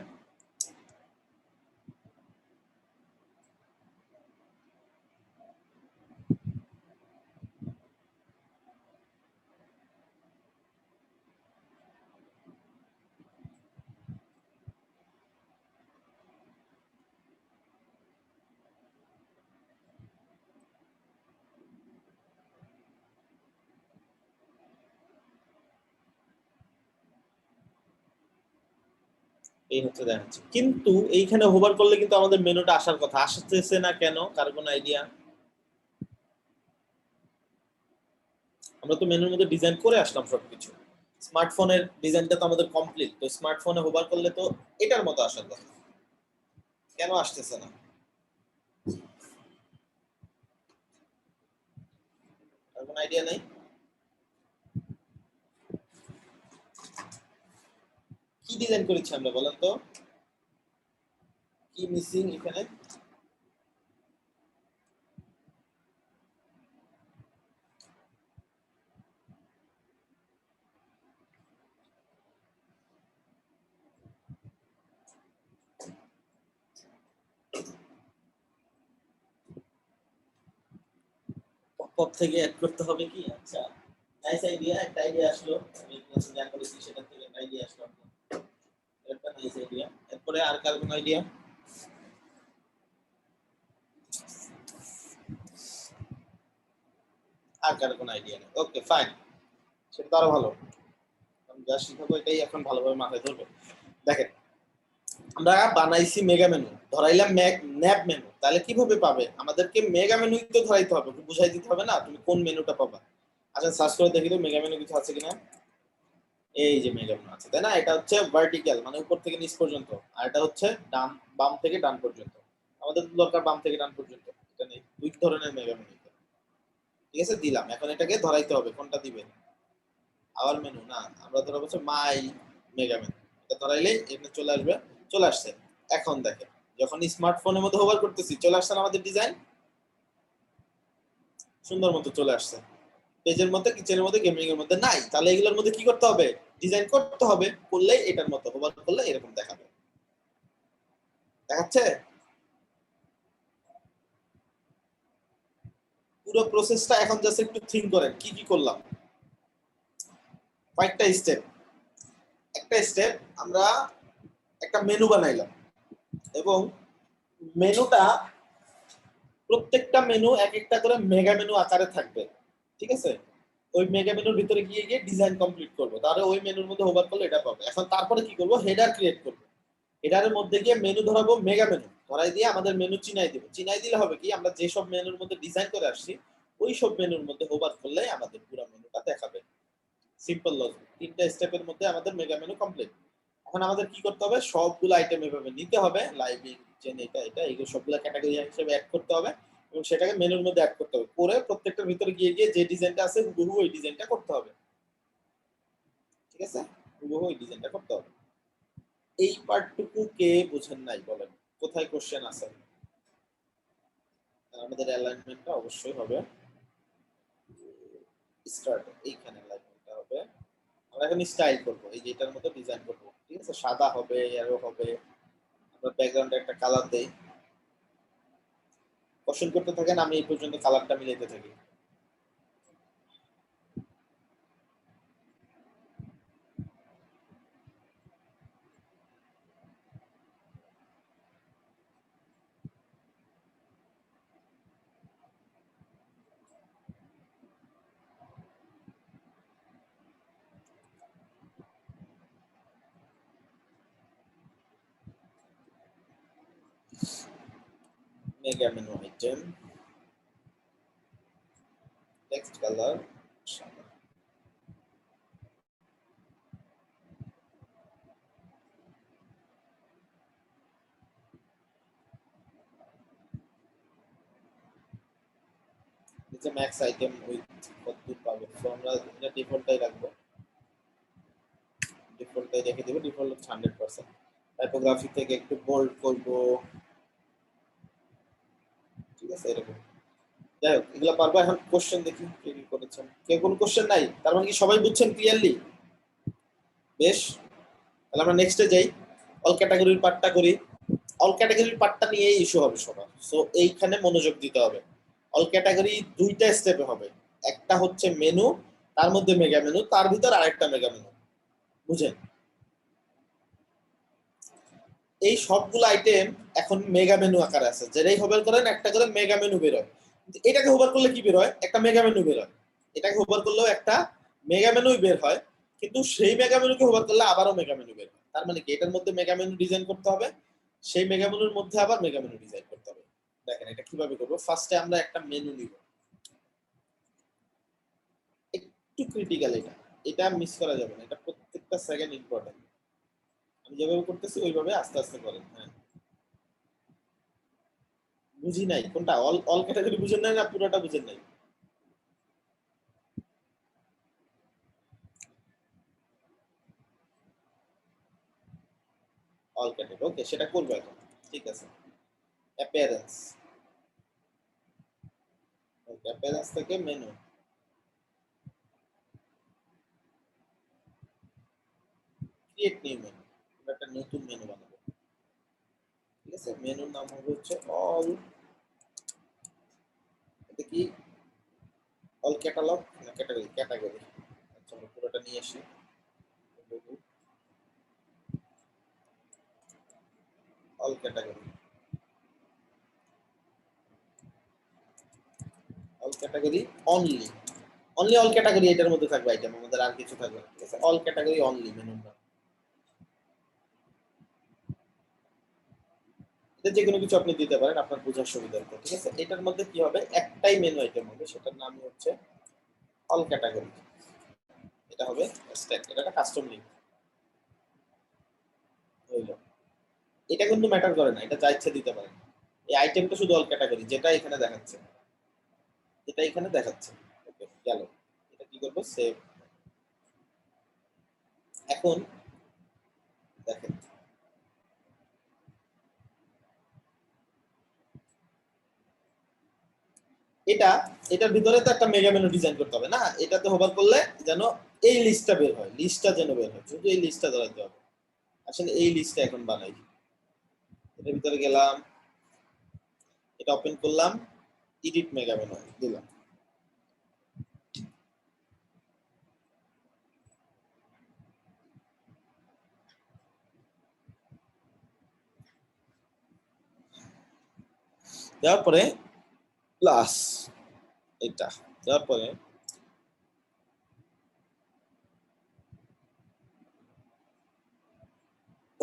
এই হচ্ছে দেখাচ্ছে, কিন্তু এইখানে হোভার করলে কিন্তু আমাদের মেনুটা আসার কথা, আসতেছে না কেন, কার কোনো আইডিয়া? আমরা তো মেনুর মধ্যে ডিজাইন করে আসলাম সবকিছু, স্মার্টফোনের ডিজাইনটা তো আমাদের কমপ্লিট, তো স্মার্টফোনে হোভার করলে তো এটার মতো আসার কথা, কেন আসতেছে না? কার কোনো আইডিয়া নেই? কি ডিজাইন করেছি আমরা বলেন তো, কি মিসিং এখানে? পপ থেকে অ্যাড করতে হবে কি? আচ্ছা, নাইস আইডিয়া, একটা আইডিয়া আসলো, আমি ক্লাসে যা করেছি সেটা থেকে একটা আইডিয়া আসলো, একটা নাইস আইডিয়া। এরপরে আর কার কোনো আইডিয়া? আকার কোনো আইডিয়া নেই। ওকে ফাইন, সেটা তো আরো ভালো। আমি যা শিখাবো এটাই এখন ভালোভাবে মাথায় ধরবে। দেখেন আমরা বানাইছি মেগা মেনু, ধরাইলাম ন্যাব মেনু, তাহলে কিভাবে পাবে? আমাদেরকে মেগা মেনু তো ধরাইতে হবে, বুঝাই দিতে হবে না তুমি কোন মেনুটা পাবা। আচ্ছা সার্চ করে দেখি তো মেগা মেনু কিছু আছে কিনা। এই যে মেগা মেনু আছে, তাই না? এটা হচ্ছে ভার্টিক্যাল, মানে উপর থেকে নিচ পর্যন্ত, আর এটা হচ্ছে বাম থেকে ডান পর্যন্ত। আমাদের দরকার বাম থেকে ডান পর্যন্ত, এটা নেই। দুই ধরনের মেগা মেনু, ঠিক আছে দিলাম। এখন এটাকে ধরাইতে হবে, কোনটা দিবেন? আওয়ার মেনু না, আমরা ধরা হচ্ছে মাই মেগা মেনু, এটা ধরাইলেই এখানে চলে আসবে। চলে আসছে। এখন দেখেন যখন স্মার্টফোনের মধ্যে হোভার করতেছি চলে আসছে না আমাদের ডিজাইন, সুন্দর মতো চলে আসছে। পেজের মধ্যে, কিচেনের মধ্যে, গেমিং এর মধ্যে নাই, তাহলে এগুলোর মধ্যে কি করতে হবে? ডিজাইন করতে হবে, করলে এটার মতো হোভার করলে এরকম দেখাবে। দেখাচ্ছে? পুরো প্রসেসটা এখন জাস্ট একটু থিঙ্ক করেন কি কি করলাম। কয়েকটা স্টেপ। একটা স্টেপ, আমরা একটা মেনু বানাইলাম এবং মেনুটা, প্রত্যেকটা মেনু এক একটা করে মেগা মেনু আকারে থাকবে, ঠিক আছে? ওই মেগা মেনুর ভিতরে গিয়ে গিয়ে ডিজাইন কমপ্লিট করবো, তাহলে ওই মেনুর মধ্যে ওভার করলে এটা পাবো। এখন তারপরে কি করবো? হেডার ক্রিয়েট করবো। হেডারের মধ্যে গিয়ে মেনু ধরাবো, মেগা মেনু ধরাই দিয়ে আমাদের মেনু চিনাই দেবো। চিনাই দিলে হবে কি, আমরা যেসব মেনুর মধ্যে ডিজাইন করে আসছি ওই সব মেনুর মধ্যে ওভার করলে আমাদের পুরো মেনুটা দেখাবে। সিম্পল লজিক, তিনটা স্টেপের মধ্যে আমাদের মেগা মেনু কমপ্লিট। এখন আমাদের কি করতে হবে? সবগুলো আইটেম এভাবে নিতে হবে, লাইব্রেরি, কিচেন, এটা এটা এগুলো সবগুলো ক্যাটাগরি হিসেবে অ্যাড করতে হবে এবং সেটাকে মেনুর মধ্যে অ্যাড করতে হবে। করে প্রত্যেকটার ভিতরে গিয়ে গিয়ে যে ডিজাইনটা আছে হুবহু ওই ডিজাইনটা করতে হবে, ঠিক আছে? হুবহু ওই ডিজাইনটা করতে হবে। এই পার্টটুকু কে বুঝেন নাই বলেন? কোথায় কোশ্চেন আছে? আমাদের অ্যালাইনমেন্টটা অবশ্যই হবে স্টার্ট, এইখানে অ্যালাইনমেন্টটা হবে। আমরা এখন স্টাইল করব, এই যে এটার মতো ডিজাইন করব, ঠিক আছে? সাদা হবে, এরো হবে। আমরা ব্যাকগ্রাউন্ডে একটা কালার দেই। কোশ্চেন করতে থাকেন, আমি এই পর্যন্ত কালারটা মিলাইতে থাকি। Mega menu item, text colour সাদা। নিচে ম্যাক্স আইটেম উইথ কতদূর পাবে, তো আমরা এটা ডিফল্টটাই রাখবো। ডিফল্টটাই রেখে দেবো, ডিফল্ট হচ্ছে 100%। টাইপোগ্রাফি থেকে একটু বোল্ড করব, ঠিক আছে? এরকম। যাই হোক, এগুলো পারবো। এখন কোশ্চেন দেখি কে কি করেছেন। কে কোন কোশ্চেন নাই? তার মানে কি সবাই বুঝছেন ক্লিয়ারলি? বেশ, তাহলে আমরা নেক্সটে যাই। অল ক্যাটাগরির পার্টটা করি। অল ক্যাটাগরির পার্টটা নিয়েই ইস্যু হবে সবার, সো এইখানে মনোযোগ দিতে হবে। অল ক্যাটাগরি দুইটা স্টেপে হবে, একটা হচ্ছে মেনু, তার মধ্যে মেগা মেনু, তার ভিতর আরেকটা মেগা মেনু, বুঝেন? এই সবগুলো আইটেম এখন মেগা মেনু আকারে আছে, যেটাই হোভার করেন একটা করে মেগা মেনু বের হয়। এটাকে হোভার করলে কি বের হয়? একটা মেগা মেনু বের হয়। এটাকে হোভার করলেও একটা মেগা মেনুই বের হয়, কিন্তু সেই মেগা মেনুকে হোভার করলে আবারও মেগা মেনু বের হয়। তার মানে কি, এটার মধ্যে মেগা মেনু ডিজাইন করতে হবে, সেই মেগা মেনুর মধ্যে আবার মেগা মেনু ডিজাইন করতে হবে। দেখেন এটা কিভাবে করবো। ফার্স্টে আমরা একটা মেনু নিব, একটু ক্রিটিক্যাল, এটা এটা মিস করা যাবে না, এটা প্রত্যেকটা সেকেন্ড ইম্পর্টেন্ট। আমি যেভাবে করতেছি ওইভাবে আস্তে আস্তে করেন। হ্যাঁ, বুঝি নাই কোনটা? অল অল ক্যাটাগরি বুঝেন নাই না পুরোটা বুঝেন নাই? অল ক্যাটাগরি, ওকে সেটা করবো এখন, ঠিক আছে। অ্যাপিয়ারেন্স, ওকে অ্যাপিয়ারেন্স থেকে মেনু, ক্রিয়েট নিউ মেনু, আমরা একটা নতুন মেনু বানাবো, ঠিক আছে? মেনুর নাম হবে হচ্ছে অল, এটা কি অল ক্যাটালগ না ক্যাটাগরি? ক্যাটাগরি। আচ্ছা আমরা পুরোটা নিয়ে আসি। All category, all category only, only all category এটার মধ্যে থাকবে আইটেম, আমাদের আর কিছু থাকবে না, ঠিক আছে? অল ক্যাটাগরি অনলি মেনু নাম। এটা যে কোনো কিছু আপনি দিতে পারেন আপনার বোঝার সুবিধার উপর, ঠিক আছে? এটার মধ্যে কি হবে, একটাই মেনু আইটেম হবে, সেটার নাম হচ্ছে অল ক্যাটাগরি। এটা হবে স্ট্যাক, এটা একটা কাস্টম লিংক হইলো। এটা কিন্তু ম্যাটার করে না, এটা যা ইচ্ছে দিতে পারেন। এই আইটেমটা শুধু অল ক্যাটাগরি, যেটা এখানে দেখাচ্ছে, যেটা এখানে দেখাচ্ছে। ওকে, গেল। এটা কি করব, সেভ। এখন দেখেন, এটা এটার ভিতরে তো একটা মেগা মেনু ডিজাইন করতে হবে না? এটাতে হোভার করলে যেন এই লিস্টটা বের হয়, লিস্টটা যেন বের হয়, শুধু এই লিস্টটা ধরাতে হবে। আসলে এই লিস্টটা এখন বানাই, এটার ভিতরে গেলাম, এটা ওপেন করলাম, এডিট মেগা মেনু দিলাম। দেওয়ার পরে প্লাস এটা দেওয়ার পরে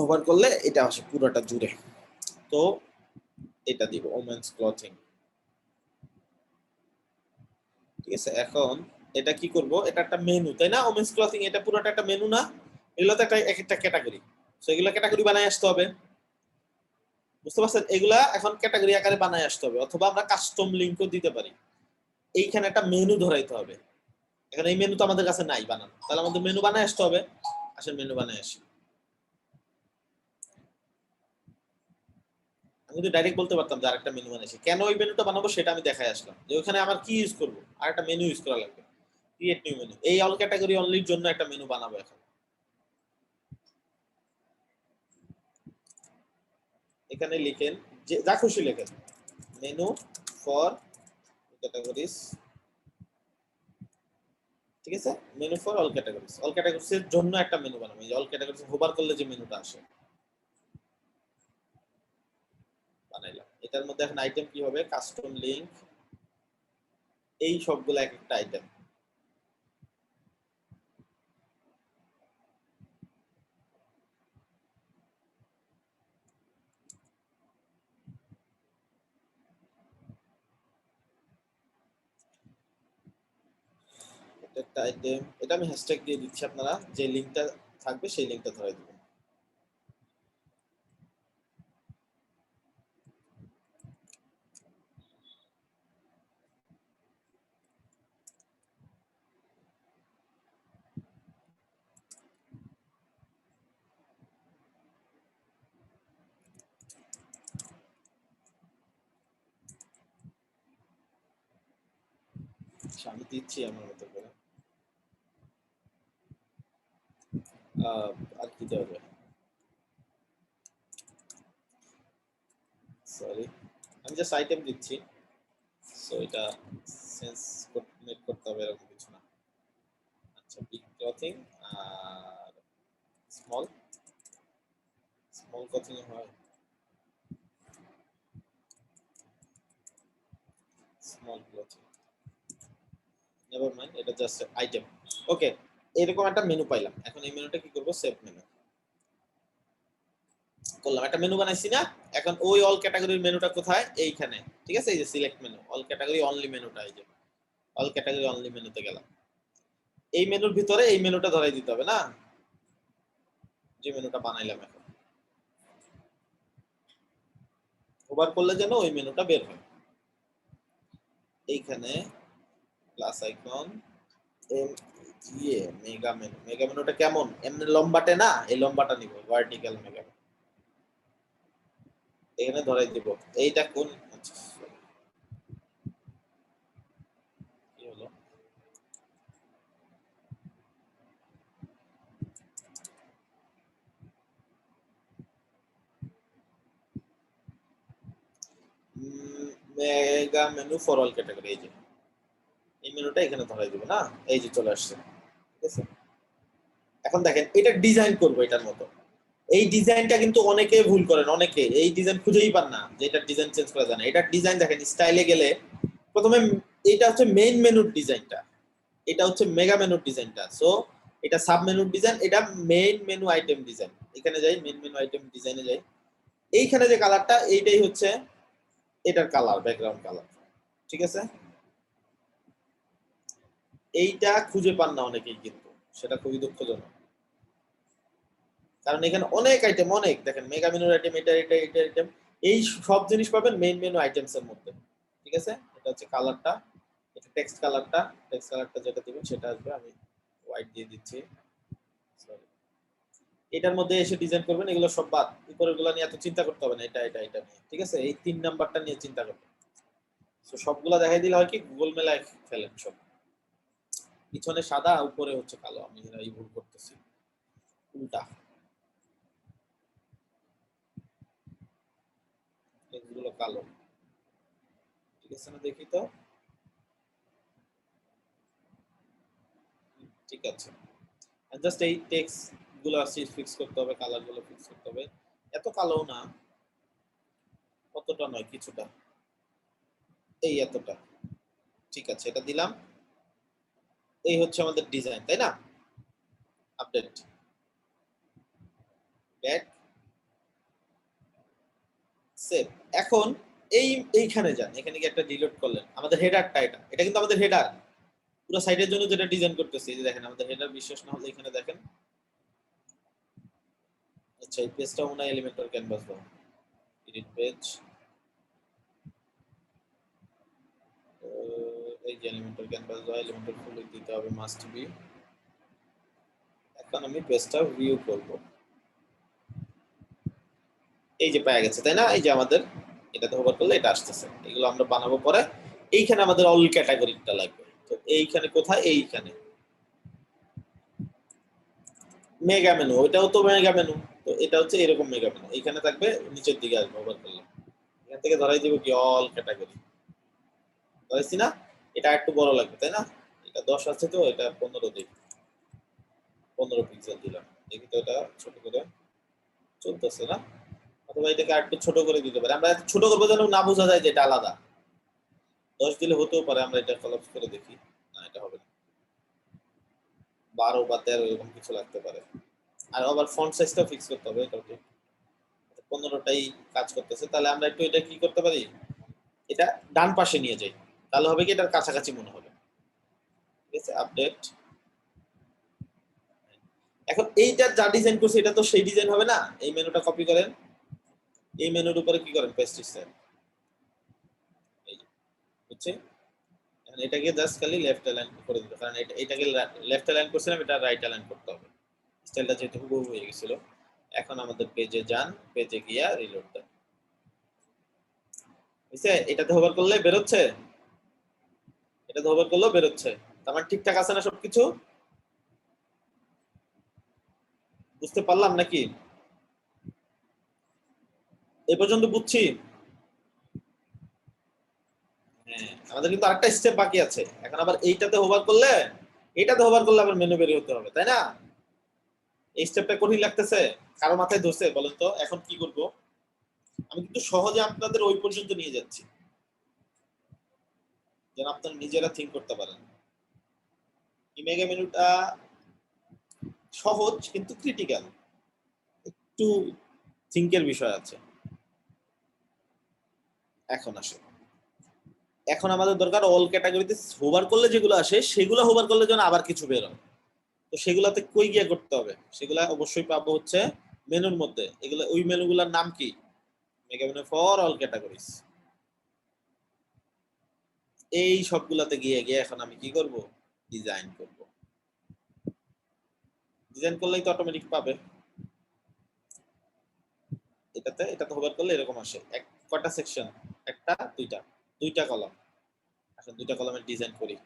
ওভার করলে এটা আসে পুরোটা জুড়ে। তো এটা দিব ওমেন্স ক্লথিং, ঠিক আছে? এখন এটা কি করব, এটা একটা মেনু তাই না? ওমেন্স ক্লথিং এটা পুরোটা একটা মেনু না? এগুলো তো একটা এক একটা ক্যাটাগরি, সো এগুলো ক্যাটাগরি বানায় আসতে হবে, বুঝতে পারছেন? এগুলা এখন ক্যাটাগরি আকারে বানায় আসতে হবে, অথবা আমরা কাস্টম লিংকও দিতে পারি। এইখানে একটা মেনু ধরাইতে হবে। এখন এই মেনু তো আমাদের কাছে নাই বানানো, তাহলে আমাদের মেনু বানায় আসতে হবে। আসলে মেনু বানায় আসি, আমি যদি ডাইরেক্ট বলতে পারতাম যে আরেকটা মেনু বানাইছি, কেন ওই মেনুটা বানাবো সেটা আমি দেখাই আসলাম, যে ওখানে আমার কি ইউজ করবো, আর একটা মেনু ইউজ করা লাগবে, ক্রিয়েট নিউ মেনু। এই অল ক্যাটাগরি অনলির জন্য একটা মেনু বানাবো এখন। এখানে লিখেন, যে যা খুশি লেখেন, মেনু ফর ক্যাটাগরিজ, ঠিক আছে? Menu for all categories, all categories এর জন্য একটা মেনু বানাবো। এই অল ক্যাটাগরিজ হোভার করলে যে মেনুটা আসে, বানাইলাম। এটার মধ্যে এখন আইটেম কি হবে, কাস্টম লিংক, এই সবগুলো এক একটা আইটেম। একটা আইটেম, এটা আমি হ্যাশট্যাগ দিয়ে দিচ্ছি, আপনারা যে লিংকটা থাকবে সেই লিংকটা ধরে দিবেন। আমি দিচ্ছি আমার মতো করে। আর কি দেওয়া যায়, সরি, আমি জাস্ট আইটেম দিচ্ছি, সো এটা সেন্স মেক করতে হবে এরকম কিছু না। আচ্ছা, বিগ ক্লথিং আর স্মল, স্মল ক্লথিং হয়, স্মল ক্লথিং, নেভার মাইন্ড, এটা জাস্ট আইটেম। ওকে, এরকম একটা মেনু পাইলাম। এখন এই মেনুটা কি করব, সেভ মেনু করলাম, একটা মেনু বানাইছি না? এখন ওই অল ক্যাটাগরির মেনুটা কোথায়, এইখানে, ঠিক আছে? এই যে select menu, all category only মেনুটা, এই যে অল ক্যাটাগরি অনলি মেনুতে গেলাম। এই মেনুর ভিতরে এই মেনুটা ধরাই দিতে হবে না, যে মেনুটা বানাইলাম। এখন ওভার করলে যেন ওই মেনুটা বের হয়। এইখানে প্লাস আইকন, এম ইয়ে মেগা মেনু, মেগা মেনুটা কেমন, এমনি লম্বাটে না, এই লম্বাটা নিব, ভার্টিক্যাল মেগা মেনু। এখানে ধরাই দিব এইটা কোন, আচ্ছা কি হলো, mega menu for all category, এই যে এই মেনুটা এখানে ধরাই দিব না, এই যে চলে আসছে, ঠিক আছে? এখন দেখেন এটা ডিজাইন করব এটার মতো। এই ডিজাইনটা কিন্তু অনেকে ভুল করেন, অনেকে এই ডিজাইন খুঁজেই পান না, যে এটা ডিজাইন চেঞ্জ করা যায় না। এটার ডিজাইন দেখেন, স্টাইলে গেলে প্রথমে এটা হচ্ছে মেইন মেনুর ডিজাইনটা, এটা হচ্ছে মেগা মেনুর ডিজাইনটা। সো এটা সাব মেনুর ডিজাইন, এটা মেইন মেনু আইটেম ডিজাইন। এখানে যাই, মেইন মেনু আইটেম ডিজাইনে যাই, এইখানে যে কালারটা এইটাই হচ্ছে এটার কালার, ব্যাকগ্রাউন্ড কালার। ঠিক আছে, এইটা খুঁজে পান না অনেকেই, কিন্তু সেটা খুবই দুঃখজনক, কারণ এখানে অনেক আইটেম, অনেক দেখেন মেগা মেনুর আইটেম, এটা এটা এটা আইটেম, এই সব জিনিস পাবেন মেইন মেনু আইটেমস এর মধ্যে। ঠিক আছে, এটা হচ্ছে কালারটা, এটা টেক্সট কালারটা, টেক্সট কালারটা যেটা দিবেন সেটা আসবে, আমি হোয়াইট দিয়ে দিচ্ছি। সরি, এটার মধ্যে এসে ডিজাইন করবেন, এগুলো সব বাদ, উপরের গুলো নিয়ে এত চিন্তা করতে হবে না, এটা এটা এটা নিয়ে। ঠিক আছে, এই 3 নাম্বারটা নিয়ে চিন্তা করবেন। তো সবগুলা দেখাই দিলে হয় কি, গুগল মেলায় ফেলেন সব, পিছনে সাদা উপরে হচ্ছে কালো, আমি এই ভুল করতেছি, উল্টা এগুলো কালো। ঠিক আছে না, দেখি তো, ঠিক আছে। জাস্ট এই টেক্সট গুলো আছে ফিক্স করতে হবে, কালার গুলো ফিক্স করতে হবে, এত কালো না, কতটা নয়, কিছুটা, এই এতটা। ঠিক আছে, এটা দিলাম, এই হচ্ছে আমাদের ডিজাইন, তাই না? Update, back, save. এখন এইখানে যান, এখানে কি একটা ডিলিট করলেন, আমাদের হেডারটা, এটা এটা কিন্তু আমাদের হেডার, পুরো সাইটের জন্য যেটা ডিজাইন করতেছি, এই যে দেখেন আমাদের হেডার, বিশ্বাস না হলে এখানে দেখেন। আচ্ছা, এই পেজটা মনে হয় এলিমেন্টর ক্যানভাস দাও, এডিট পেজ, এই যে এলিমেন্টর ক্যানভাস দাও, এলিমেন্টর ফুল দিতে হবে, মাস্ট বি। এখন আমি পেজটা ভিউ করব, এই যে পাওয়া গেছে, তাই না? এই যে আমাদের এটাতে হোভার করলে এটা আসতেছে, এগুলো আমরা বানাবো পরে। এইখানে আমাদের অল ক্যাটাগরিটা লাগবে, তো এইখানে কোথায়, এইখানে মেগা মেনু, ওইটাও তো মেগা মেনু, তো এটা হচ্ছে এরকম মেগা মেনু, এইখানে থাকবে, নিচের দিকে আসবে হোভার করলে, এখান থেকে ধরাই দিব কি অল ক্যাটাগরি, ধরাইছি না? এটা একটু বড় লাগবে, তাই না? এটা 10 আছে, তো এটা 15 দিই, 15 পিক্সেল দিলাম, দেখি তো এটা ছোট করে চলতেছে না, অথবা এটাকে আরেকটু ছোট করে দিতে পারি, আমরা ছোট করবো যেন না বোঝা যায় যে এটা আলাদা। 10 দিলে হতেও পারে, আমরা এটা কলাপস করে দেখি, না এটা হবে না, 12 বা 13 এরকম কিছু লাগতে পারে। আর আবার ফন্ট সাইজটা ফিক্স করতে হবে, এটা 15টাই কাজ করতেছে, তাহলে আমরা একটু এটা কি করতে পারি, এটা ডান পাশে নিয়ে যাই, তাহলে হবে কি এটার কাছাকাছি মনে হবে। ঠিক আছে, আপডেট। এখন এইটা যা ডিজাইন করছে এটা তো সেই ডিজাইন হবে না, এই মেনুটা কপি করেন, এই মেনুর উপরে কি করেন, পেস্ট স্টাইল, এই যে হচ্ছে, এখন এটাকে জাস্ট খালি লেফট অ্যালাইন করে দিতে, কারণ এটাকে লেফট অ্যালাইন করছিলাম, এটা রাইট অ্যালাইন করতে হবে, স্টাইলটা যেহেতু হুবহু হয়ে গেছিল। এখন আমাদের পেজে যান, পেজে গিয়া রিলোড দেন, বুঝছে? এটাতে হোভার করলে বেরোচ্ছে, এটাতে হোভার করলেও বেরোচ্ছে, তার মানে ঠিকঠাক আছে না সবকিছু? বুঝতে পারলাম নাকি? এই পর্যন্ত বুঝছি? হ্যাঁ, আমাদের কিন্তু আরেকটা স্টেপ বাকি আছে, এখন আবার এইটাতে হোভার করলে, এটাতে হোভার করলে আবার মেনু বের হতে হবে, তাই না? এই স্টেপটা কঠিন লাগতেছে, কারো মাথায় ধরছে বলেন তো? এখন কি করব? আমি কিন্তু সহজে আপনাদের ওই পর্যন্ত নিয়ে যাচ্ছি, যেন আপনারা নিজেরা থিঙ্ক করতে পারেন। মেগা মেনুটা সহজ কিন্তু ক্রিটিক্যাল, একটু থিঙ্কের বিষয় আছে। এখন আসে, এখন আমাদের দরকার অল ক্যাটাগরিতে হোভার করলে যেগুলো আসে, সেগুলো হোভার করলে যেন আবার কিছু বের হয়, তো সেগুলাতে কই গিয়ে করতে হবে, সেগুলা অবশ্যই পাবো হচ্ছে মেনুর মধ্যে। এগুলো ওই মেনুগুলোর নাম কি? Mega menu for all categories. এই সবগুলাতে গিয়ে গিয়ে এখন আমি কি করব, ডিজাইন করব। ডিজাইন করলেই তো অটোমেটিক পাবে, এটাতে হোভার করলে এরকম আসে, এক কয়টা সেকশন, একটা দুইটা, দুইটা কলাম। এখন দুইটা কলামের ডিজাইন করি,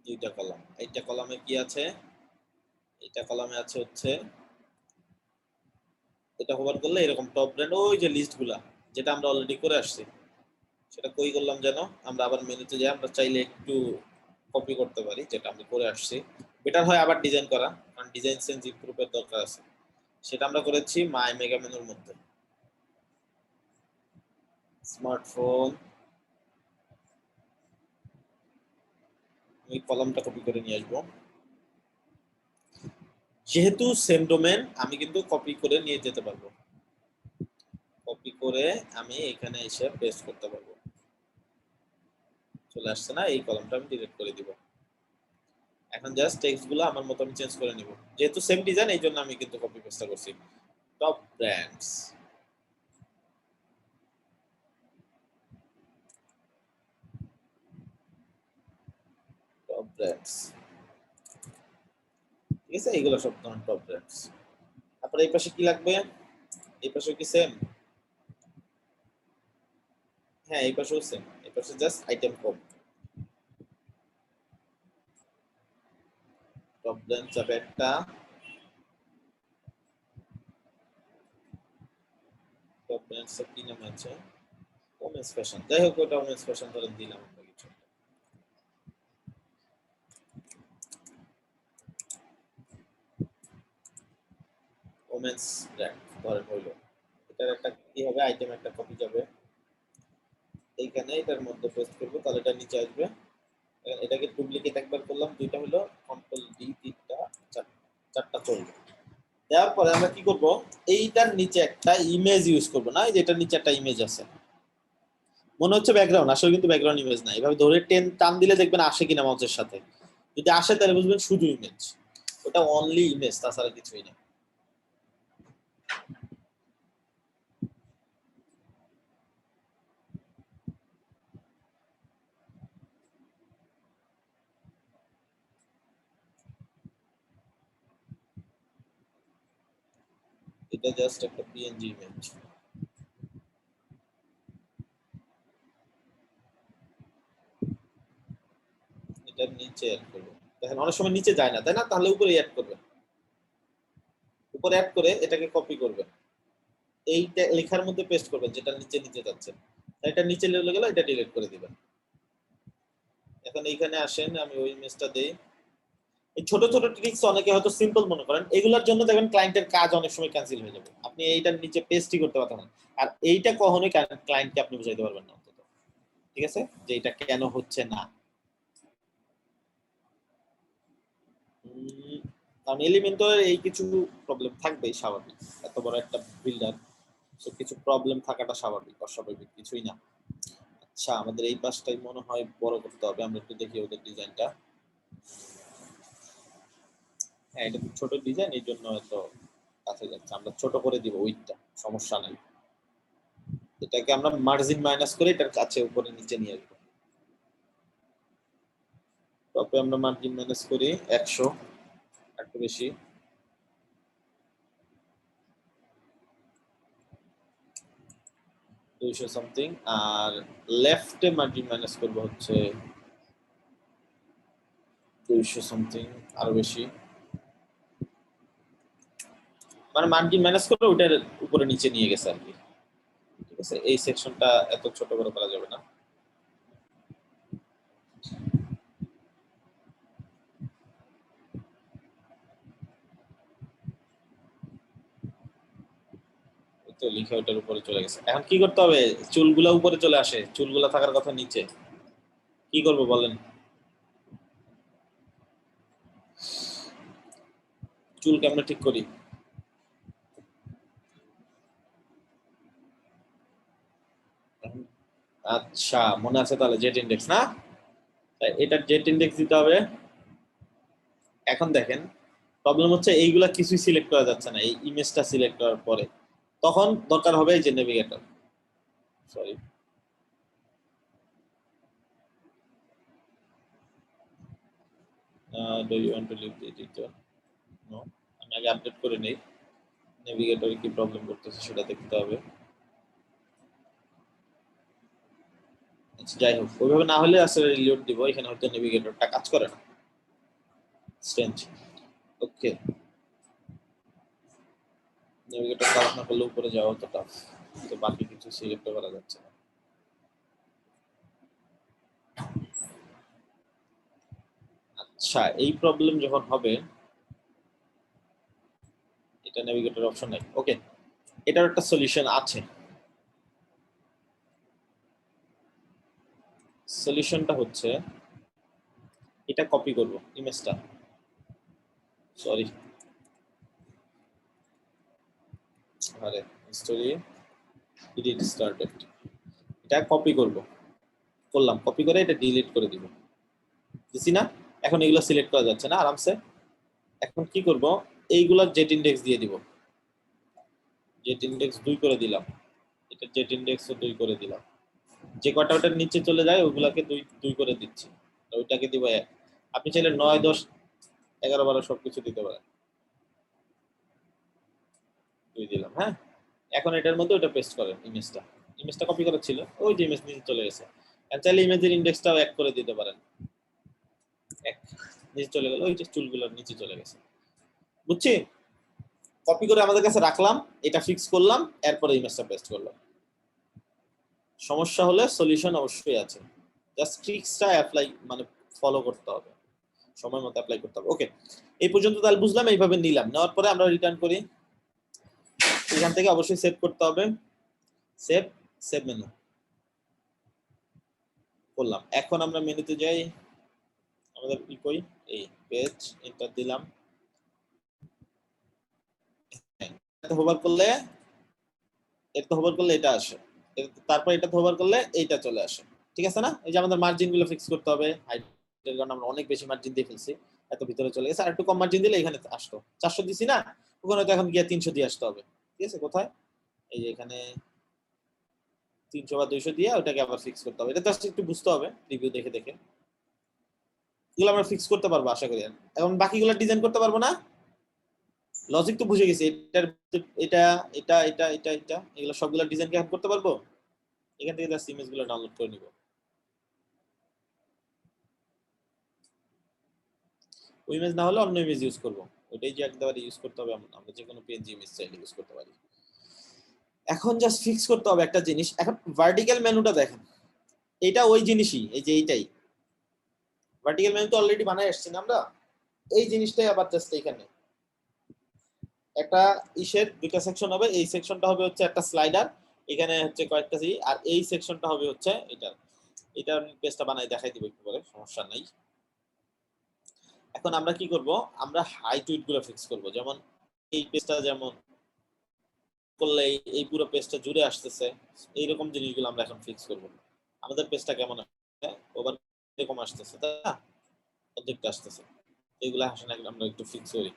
দুইটা কলাম। এইটা কলামে কি আছে, এটা কলামে আছে হচ্ছে, এটা হোভার করলে এরকম টপ ব্র্যান্ড, ওই যে লিস্টগুলা যেটা আমরা অলরেডি করে আসছি, সেটা কই করলাম যেন, আমরা আবার মেনুতে যাই, আমরা চাইলে একটু কপি করতে পারি যেটা আমি করে আসছি, বেটার হয় আবার ডিজাইন করা, কারণ ডিজাইন সেন্স ইমপ্রুভের দরকার আছে, সেটা আমরা করেছি মাই মেগা মেনুর মধ্যে। স্মার্টফোন, এই কলামটা কপি করে নিয়ে আসবো। যেহেতু সেম ডোমেন আমি কিন্তু কপি করে নিয়ে যেতে পারবো, কপি করে আমি এখানে এসে পেস্ট করতে পারবো। চলে আসছে না? এই কলামটা আমি ডিলিট করে দিব। এখন জাস্ট টেক্সট গুলো আমার মতো আমি চেঞ্জ করে নিব, যেহেতু সেম ডিজাইন এই জন্য আমি কিন্তু কপি পেস্টটা করছি। টপ ব্র্যান্ডস, টপ ব্র্যান্ডস, ঠিক আছে, এইগুলো সব তোমার টপ ব্র্যান্ডস। তারপরে এই পাশে কি লাগবে? এই পাশে কি সেম? হ্যাঁ, এই পাশেও সেম, এই পাশে জাস্ট আইটেম কম। টপ ব্র্যান্ড যাবে একটা, টপ ব্র্যান্ডস কি নাম আছে, ওমেন্স ফ্যাশন, যাই হোক ওটা ওমেন্স ফ্যাশন ধরে দিলাম আমরা কিছু। ওমেন্স ব্র্যান্ড ধরেন হইলো, এটার একটা কি হবে, আইটেম একটা কপি যাবে এইখানে, এটার মধ্যে পেস্ট করবো, তাহলে এটা নিচে আসবে। এটাকে ডুপ্লিকেট একবার করলাম, দুইটা হলো, কন্ট্রোল ডি, তিনটা, চারটা চলবে। দেওয়ার পরে আমরা কি করব, এইটার নিচে একটা ইমেজ ইউজ করব না, এই যে এটার নিচে একটা ইমেজ আছে, মনে হচ্ছে ব্যাকগ্রাউন্ড, আসলে কিন্তু ব্যাকগ্রাউন্ড ইমেজ না। এভাবে ধরে টান দিলে দেখবেন আসে কিনা মাউসের সাথে, যদি আসে তাহলে বুঝবেন শুধু ইমেজ, ওটা অনলি ইমেজ, তাছাড়া কিছুই না। এটা জাস্ট একটা পিএনজি ইমেজ। এটার নিচে অ্যাড করব, দেখেন অনেক সময় নিচে যায় না, তাই না? তাহলে উপরে অ্যাড করবেন, উপরে অ্যাড করে এটাকে কপি করবেন, এইটা লেখার মধ্যে পেস্ট করবেন যেটা নিচে নিচে যাচ্ছে, এটা নিচে লেগে গেল, এটা ডিলিট করে দিবেন। এখন এইখানে আসেন, আমি ওই ইমেজটা দেই। এই ছোট ছোট ট্রিক্স অনেকে হয়তো সিম্পল মনে করেন, এগুলোর জন্য দেখবেন ক্লায়েন্টের কাজ অনেক সময় ক্যান্সেল হয়ে যাবে, আপনি এইটার নিচে পেস্টই করতে পারতেন না। আর এইটা কখনোই ক্লায়েন্টকে আপনি বুঝাইতে পারবেন না অন্তত, ঠিক আছে, যে এটা কেন হচ্ছে না। কারণ এলিমেন্টের এই কিছু প্রবলেম থাকবেই, স্বাভাবিক, এত বড় একটা বিল্ডার, সো কিছু প্রবলেম থাকাটা স্বাভাবিক, অস্বাভাবিক কিছুই না। আচ্ছা, আমাদের এই পাশটাই মনে হয় বড় করতে হবে, আমরা একটু দেখি ওদের ডিজাইনটা। হ্যাঁ, এটা ছোট ডিজাইন, এই জন্য এত কাছে যাচ্ছে, আমরা ছোট করে দিব, উইডথটা সমস্যা নাই। এটাকে আমরা মার্জিন মাইনাস করে এটার কাছে উপরে নিচে নিয়ে আসবো। তবে আমরা মার্জিন মাইনাস করি 100, একটু বেশি, 200 সামথিং। আর লেফটে মার্জিন মাইনাস করবো হচ্ছে 200 সামথিং, আরো বেশি, মানে মার্জিন মাইনাস করে ওটার উপরে নিচে নিয়ে গেছে আর কি, ঠিক আছে। এই সেকশনটা এত ছোট বড় করা যাবে না। তো লিখে ওটার উপরে চলে গেছে, এখন কি করতে হবে, চুলগুলা উপরে চলে আসে, চুলগুলা থাকার কথা নিচে, কি করব বলেন? চুল কেমনে ঠিক করি? আচ্ছা, মনে আছে তাহলে জেট ইন্ডেক্স না, এটার জেট ইন্ডেক্স দিতে হবে। এখন দেখেন প্রবলেম হচ্ছে এইগুলা কিছুই সিলেক্ট করা যাচ্ছে না এই ইমেজটা সিলেক্ট করার পরে, তখন দরকার হবে এই যে navigator, sorry, do you want to leave the editor, no, আমি আগে আপডেট করে নেই, নেভিগেটরে কি প্রবলেম করতেছে সেটা দেখতে হবে। আচ্ছা, যাই হোক, ওইভাবে না হলে আসলে রিলোড দিব, এখানে হয়তো নেভিগেটরটা কাজ করে না, স্ট্রেঞ্জ। ওকে, নেভিগেটর কাজ না করলে উপরে যাওয়া তো টাফ, তো বাকি কিছু সিলেক্ট করা যাচ্ছে না। আচ্ছা, এই প্রবলেম যখন হবে এটা নেভিগেটর অপশন নাই। ওকে, এটার একটা সলিউশন আছে। সলিউশনটা হচ্ছে এটা কপি করব ইমেজটা, সরি আরে স্টোরি এডিট স্টার্টেড, এটা কপি করলাম, কপি করে এটা ডিলিট করে দিব, দিছি না? এখন এগুলো সিলেক্ট করা যাচ্ছে না আরামসে। এখন কি করব, এইগুলার জেট ইনডেক্স দিয়ে দিব, জেট ইনডেক্স 2 করে দিলাম, এটা জেট ইনডেক্সও 2 করে দিলাম, যে কটা ওটার নিচে চলে যায় ওগুলাকে 2 করে দিচ্ছি, ওইটাকে দিব 1। আপনি চাইলে 9 10 11 12 সবকিছু দিতে পারেন। 2 দিলাম, হ্যাঁ। এখন এটার মধ্যে ওটা পেস্ট করেন, ইমেজটা কপি করা ছিল, ওই যে ইমেজ নিচে চলে গেছে। আর চাইলে ইমেজের ইনডেক্সটাও 1 করে দিতে পারেন, 1 নিচে চলে গেল, ওই যে চুলগুলোর নিচে চলে গেছে, বুঝছি? কপি করে আমাদের কাছে রাখলাম, এটা ফিক্স করলাম, এরপরে ইমেজটা পেস্ট করলাম। সমস্যা হলে সলিউশন অবশ্যই আছে, জাস্ট ট্রিক্সটা অ্যাপ্লাই মানে ফলো করতে হবে, সময় মতো অ্যাপ্লাই করতে হবে। ওকে, এই পর্যন্ত তাহলে বুঝলাম, এইভাবে নিলাম, নেওয়ার পরে আমরা রিটার্ন করি। এখান থেকে অবশ্যই সেভ করতে হবে, সেভ মেনু করলাম। এখন আমরা মেনুতে যাই, আমাদের কি কই, এই পেজ এন্টার দিলাম, এটা হোভার করলে এটা আসে, তারপর এটা হোভার করলে এইটা চলে আসে, ঠিক আছে না? এই যে আমাদের মার্জিন গুলো ফিক্স করতে হবে, হাইটের কারণে আমরা অনেক বেশি মার্জিন দিয়ে ফেলছি, এত ভিতরে চলে গেছে, আর একটু কম মার্জিন দিলে এখানে আসতো, 400 দিছি না, ওখানে তো এখন গিয়ে 300 দিয়ে আসতে হবে, ঠিক আছে? কোথায়, এই যে এখানে 300 বা 200 দিয়ে ওটাকে আবার ফিক্স করতে হবে, এটা জাস্ট একটু বুঝতে হবে রিভিউ দেখে দেখে, এগুলো আমরা ফিক্স করতে পারবো আশা করি। এখন বাকিগুলো ডিজাইন করতে পারবো না, লজিক তো বুঝে গেছি, এটার এটা এটা এটা এটা এটা এগুলো সবগুলো ডিজাইন কি এখন করতে পারবো? এখান থেকে জাস্ট ইমেজগুলো ডাউনলোড করে নিব, ওই ইমেজ না হলে অন্য ইমেজ ইউজ করব, ওইটাই যে একবারে ইউজ করতে হবে আমরা যে কোনো পিএনজি ইমেজ চাইলে ইউজ করতে পারি। এখন জাস্ট ফিক্স করতে হবে একটা জিনিস, এখন ভার্টিক্যাল মেনুটা দেখেন, এটা ওই জিনিসই, এই যে এইটাই ভার্টিক্যাল মেনু তো অলরেডি বানাই আসছি না আমরা, এই জিনিসটাই আবার জাস্ট এখানে একটা ইশের দুইটা সেকশন হবে, এই সেকশনটা হবে হচ্ছে একটা স্লাইডার, এখানে হচ্ছে কয়েকটা জি, আর এই সেকশনটা হবে হচ্ছে এটা পেজটা বানাই দেখাই দিব একটু পরে, সমস্যা নাই। এখন আমরা কি করব, আমরা হাইট উইডথ গুলো ফিক্স করব, যেমন এই পেজটা যেমন করলে এই পুরো পেজটা জুড়ে আসতেছে, এইরকম জিনিসগুলো আমরা এখন ফিক্স করব। আমাদের পেজটা কেমন আসছে, ওভার এরকম আসতেছে, তাই না? অর্ধেকটা আসতেছে, এগুলো আসলে আমরা একটু ফিক্স করি।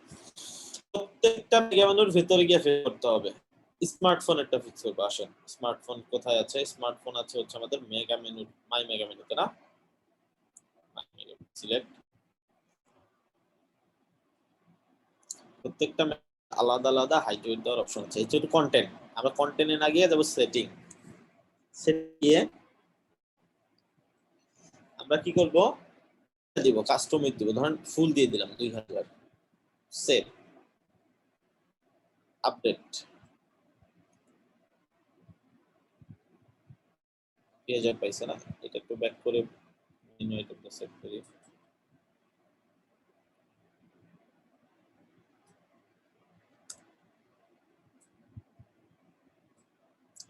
প্রত্যেকটা মেগা মেনুর ভেতরে গিয়ে ফিক্স করতে হবে। স্মার্টফোনেরটা ফিক্স করবো, আসেন স্মার্টফোন কোথায় আছে, স্মার্টফোন আছে হচ্ছে আমাদের মেগা মেনু, মাই মেগা মেনুতে না, সিলেক্ট, প্রত্যেকটা আলাদা আলাদা হাইট উইডথ দেওয়ার অপশন আছে। এই যে কন্টেন্ট, আমরা কন্টেন্টে না গিয়ে যাব সেটিং, গিয়ে আমরা কি করব, দিব কাস্টম উইডথ দিব, ধরেন ফুল দিয়ে দিলাম 2000, সেভ, আপডেট 2000 পাইছে না, এটা একটু ব্যাক করে মেনু এটা সেভ করি,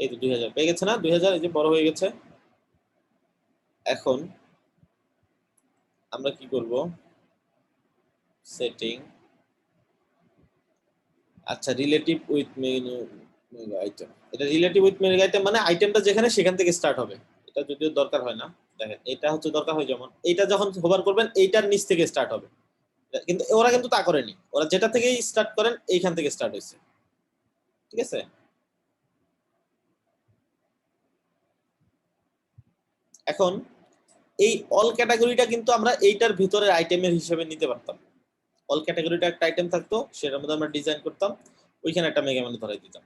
এই তো 2000 পেয়ে গেছে না, 2000 এই যে বড় হয়ে গেছে। এখন আমরা কি করব, সেটিং, আচ্ছা রিলেটিভ উইথ মেনু আইটেম, এটা রিলেটিভ উইথ মেনু আইটেম মানে আইটেমটা যেখানে সেখান থেকে স্টার্ট হবে, এটা যদিও দরকার হয় না, দেখেন এটা হচ্ছে দরকার হয়, যেমন এইটা যখন হোভার করবেন এইটার নিচ থেকে স্টার্ট হবে, কিন্তু ওরা কিন্তু তা করেনি, ওরা যেটা থেকেই স্টার্ট করেন এইখান থেকে স্টার্ট হয়েছে, ঠিক আছে? এখন এই অল ক্যাটাগরিটা কিন্তু আমরা এইটার ভিতরের আইটেমের হিসেবে নিতে পারতাম, অল ক্যাটাগরিটা একটা আইটেম থাকতো, সেটার মধ্যে আমরা ডিজাইন করতাম, ওইখানে একটা মেগা মেনু ধরাই দিতাম,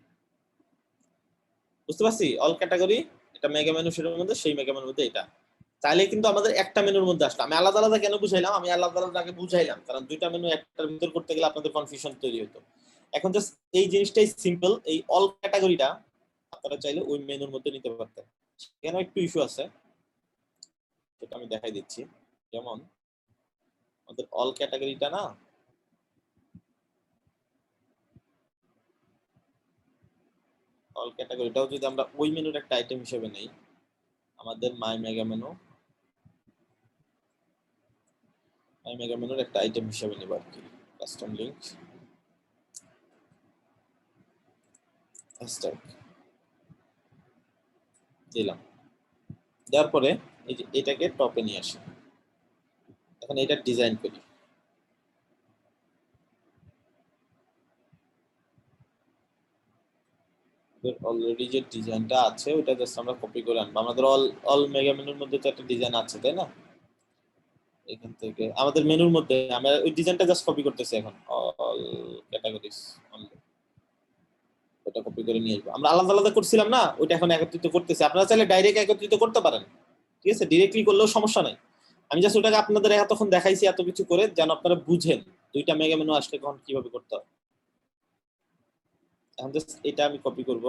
বুঝতে পারছি? অল ক্যাটাগরি এটা মেগা মেনু, সেটার মধ্যে সেই মেগা মেনুর মধ্যে এটা, তাহলে কিন্তু আমাদের একটা মেনুর মধ্যে আসলো। আমি আলাদা আলাদা কেন বুঝাইলাম, আমি আলাদা আলাদা আগে বুঝাইলাম কারণ দুইটা মেনু একটার ভিতর করতে গেলে আপনাদের কনফিউশন তৈরি হতো। এখন জাস্ট এই জিনিসটাই সিম্পল, এই অল ক্যাটাগরিটা আপনারা চাইলে ওই মেনুর মধ্যে নিতে পারতেন, কেন একটু ইস্যু আছে সেটা আমি দেখাই দিচ্ছি। যেমন আমাদের অল ক্যাটাগরিটা না, অল ক্যাটাগরিটাও যদি আমরা ওই মেনুর একটা আইটেম হিসেবে নেই, আমাদের মাই মেগা মেনুর একটা আইটেম হিসেবে নেব আর কি। কাস্টম লিংক হ্যাশট্যাগ দিলাম, দেওয়ার পরে এই যে এটাকে টপে নিয়ে আসি। এখন এটা ডিজাইন করি। অলরেডি যে ডিজাইনটা আছে ওটা জাস্ট আমরা কপি করে আনবো। আমাদের অল মেগা মেনুর মধ্যে তো একটা ডিজাইন আছে, তাই না? এখান থেকে আমাদের মেনুর মধ্যে আমরা ওই ডিজাইনটা জাস্ট কপি করতেছি এখন। অল ক্যাটাগরিজ অনলি, ওটা কপি করে নিয়ে আসবো। আমরা আলাদা আলাদা করছিলাম না, ওইটা এখন একত্রিত করতেছি। আপনারা চাইলে ডাইরেক্ট একত্রিত করতে পারেন, ঠিক আছে? ডিরেক্টলি করলেও সমস্যা নাই। আমি জাস্ট ওটাকে আপনাদের এতক্ষণ দেখাইছি এত কিছু করে, যেন আপনারা বুঝেন দুইটা মেগা মেনু আসলে কখন কিভাবে করতে হবে। এখন জাস্ট এটা আমি কপি করব,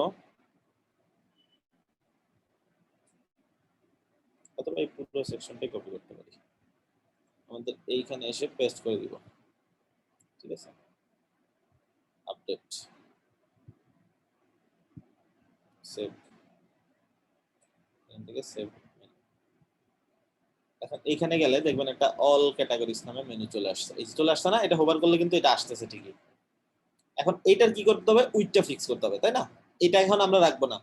অথবা এই পুরো সেকশনটাই কপি করতে পারি। আমাদের এইখানে এসে পেস্ট করে দিব, ঠিক আছে? আপডেট, সেভ, এখান থেকে সেভ। এখন এইখানে গেলে দেখবেন একটা অল ক্যাটাগরিজ নামে মেনু চলে আসছে। এই চলে আসছে না? এটা হোভার করলে কিন্তু এটা আসতেছে ঠিকই। এখন এইটার কি করতে হবে? উইডটা ফিক্স করতে হবে, তাই না? এটা এখন আমরা রাখবো না,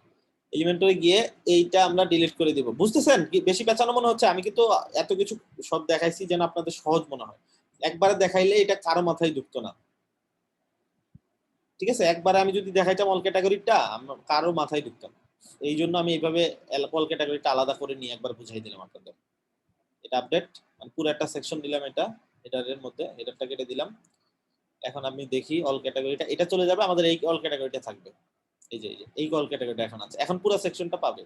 এলিমেন্টরে গিয়ে এইটা আমরা ডিলিট করে দিব। বুঝতেছেন কি বেশি পেঁচানো মনে হচ্ছে? আমি কিন্তু এত কিছু সব দেখাইছি যেন আপনাদের সহজ মনে হয়। একবারে দেখাইলে এটা কারো মাথায় ঢুকতো না, ঠিক আছে? একবারে আমি যদি দেখাইতাম অল ক্যাটাগরিটা, কারো মাথায় ঢুকতো না। এই জন্য আমি এইভাবে অল ক্যাটাগরিটা আলাদা করে নিয়ে একবার বুঝাই দিলাম আপনাদের। এটা আপডেট, মানে পুরো একটা সেকশন দিলাম, এটার মধ্যে এটারটা কেটে দিলাম। এখন আমি দেখি অল ক্যাটাগরিটা, এটা চলে যাবে, আমাদের এই অল ক্যাটাগরিটা থাকবে। এই যে এই অল ক্যাটাগরিটা এখন আছে, এখন পুরো সেকশনটা পাবে,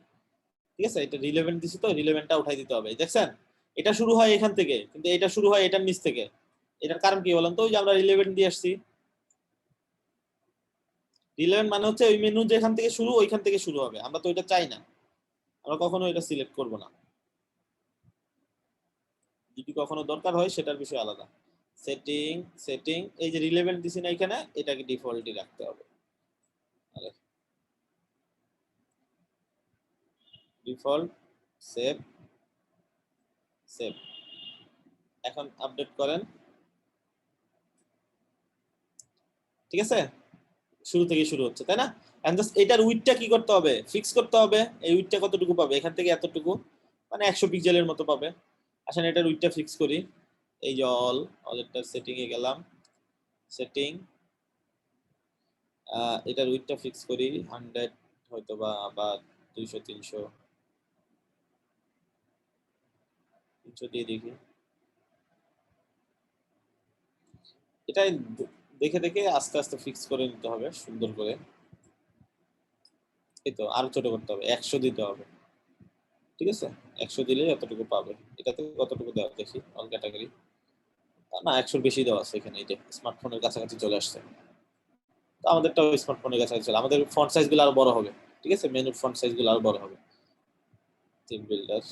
ঠিক আছে? এটা রিলেভেন্ট দিছি, তো রিলেভেন্টটা উঠাই দিতে হবে। দেখছেন এটা শুরু হয় এখান থেকে, কিন্তু এটা শুরু হয় এটার নিচ থেকে। এটার কারণ কি বলেন তো? ওই যে আমরা রিলেভেন্ট দিয়ে আসছি। রিলেভেন্ট মানে হচ্ছে ওই মেনু যেখান থেকে শুরু ওইখান থেকে শুরু হবে। আমরা তো এটা চাই না, আমরা কখনো এটা সিলেক্ট করব না। যদি কখনো দরকার হয় সেটার বিষয় আলাদা। সেটিং, এই যে রিলেভেন্ট দিছি না এখানে, এটাকে ডিফল্টই রাখতে হবে। ডিফল্ট, সেভ, এখন আপডেট করেন, ঠিক আছে? শুরু থেকে শুরু হচ্ছে, তাই না? এখন জাস্ট এটার উইডটা কি করতে হবে? ফিক্স করতে হবে। এই উইডটা কতটুকু পাবে? এখান থেকে এতটুকু, মানে 100 পিক্সেলের মতো পাবে। আসলে এটার উইডটা ফিক্স করি। এই যে এটা সেটিং এ গেলাম, সেটিং, এটার উইডটা ফিক্স করি 100 হয়তো বা 200 300 দিয়ে দেখি। এটা দেখে দেখে আস্তে আস্তে ফিক্স করে নিতে হবে সুন্দর করে। এই তো আরো ছোট করতে হবে, 100 দিতে হবে, ঠিক আছে? 100 দিলেই এতটুকু পাবে। এটাতে কতটুকু দেওয়া দেখি অল ক্যাটাগরি। না, 100 বেশি দেওয়া আছে এখানে। এই যে স্মার্টফোনের কাছাকাছি চলে আসছে। তো আমাদেরটাও স্মার্টফোনের কাছাকাছি চলে, আমাদের ফন্ট সাইজ গুলো আরো বড় হবে, ঠিক আছে? মেনুর ফন্ট সাইজ গুলো আরো বড় হবে। থিম বিল্ডার,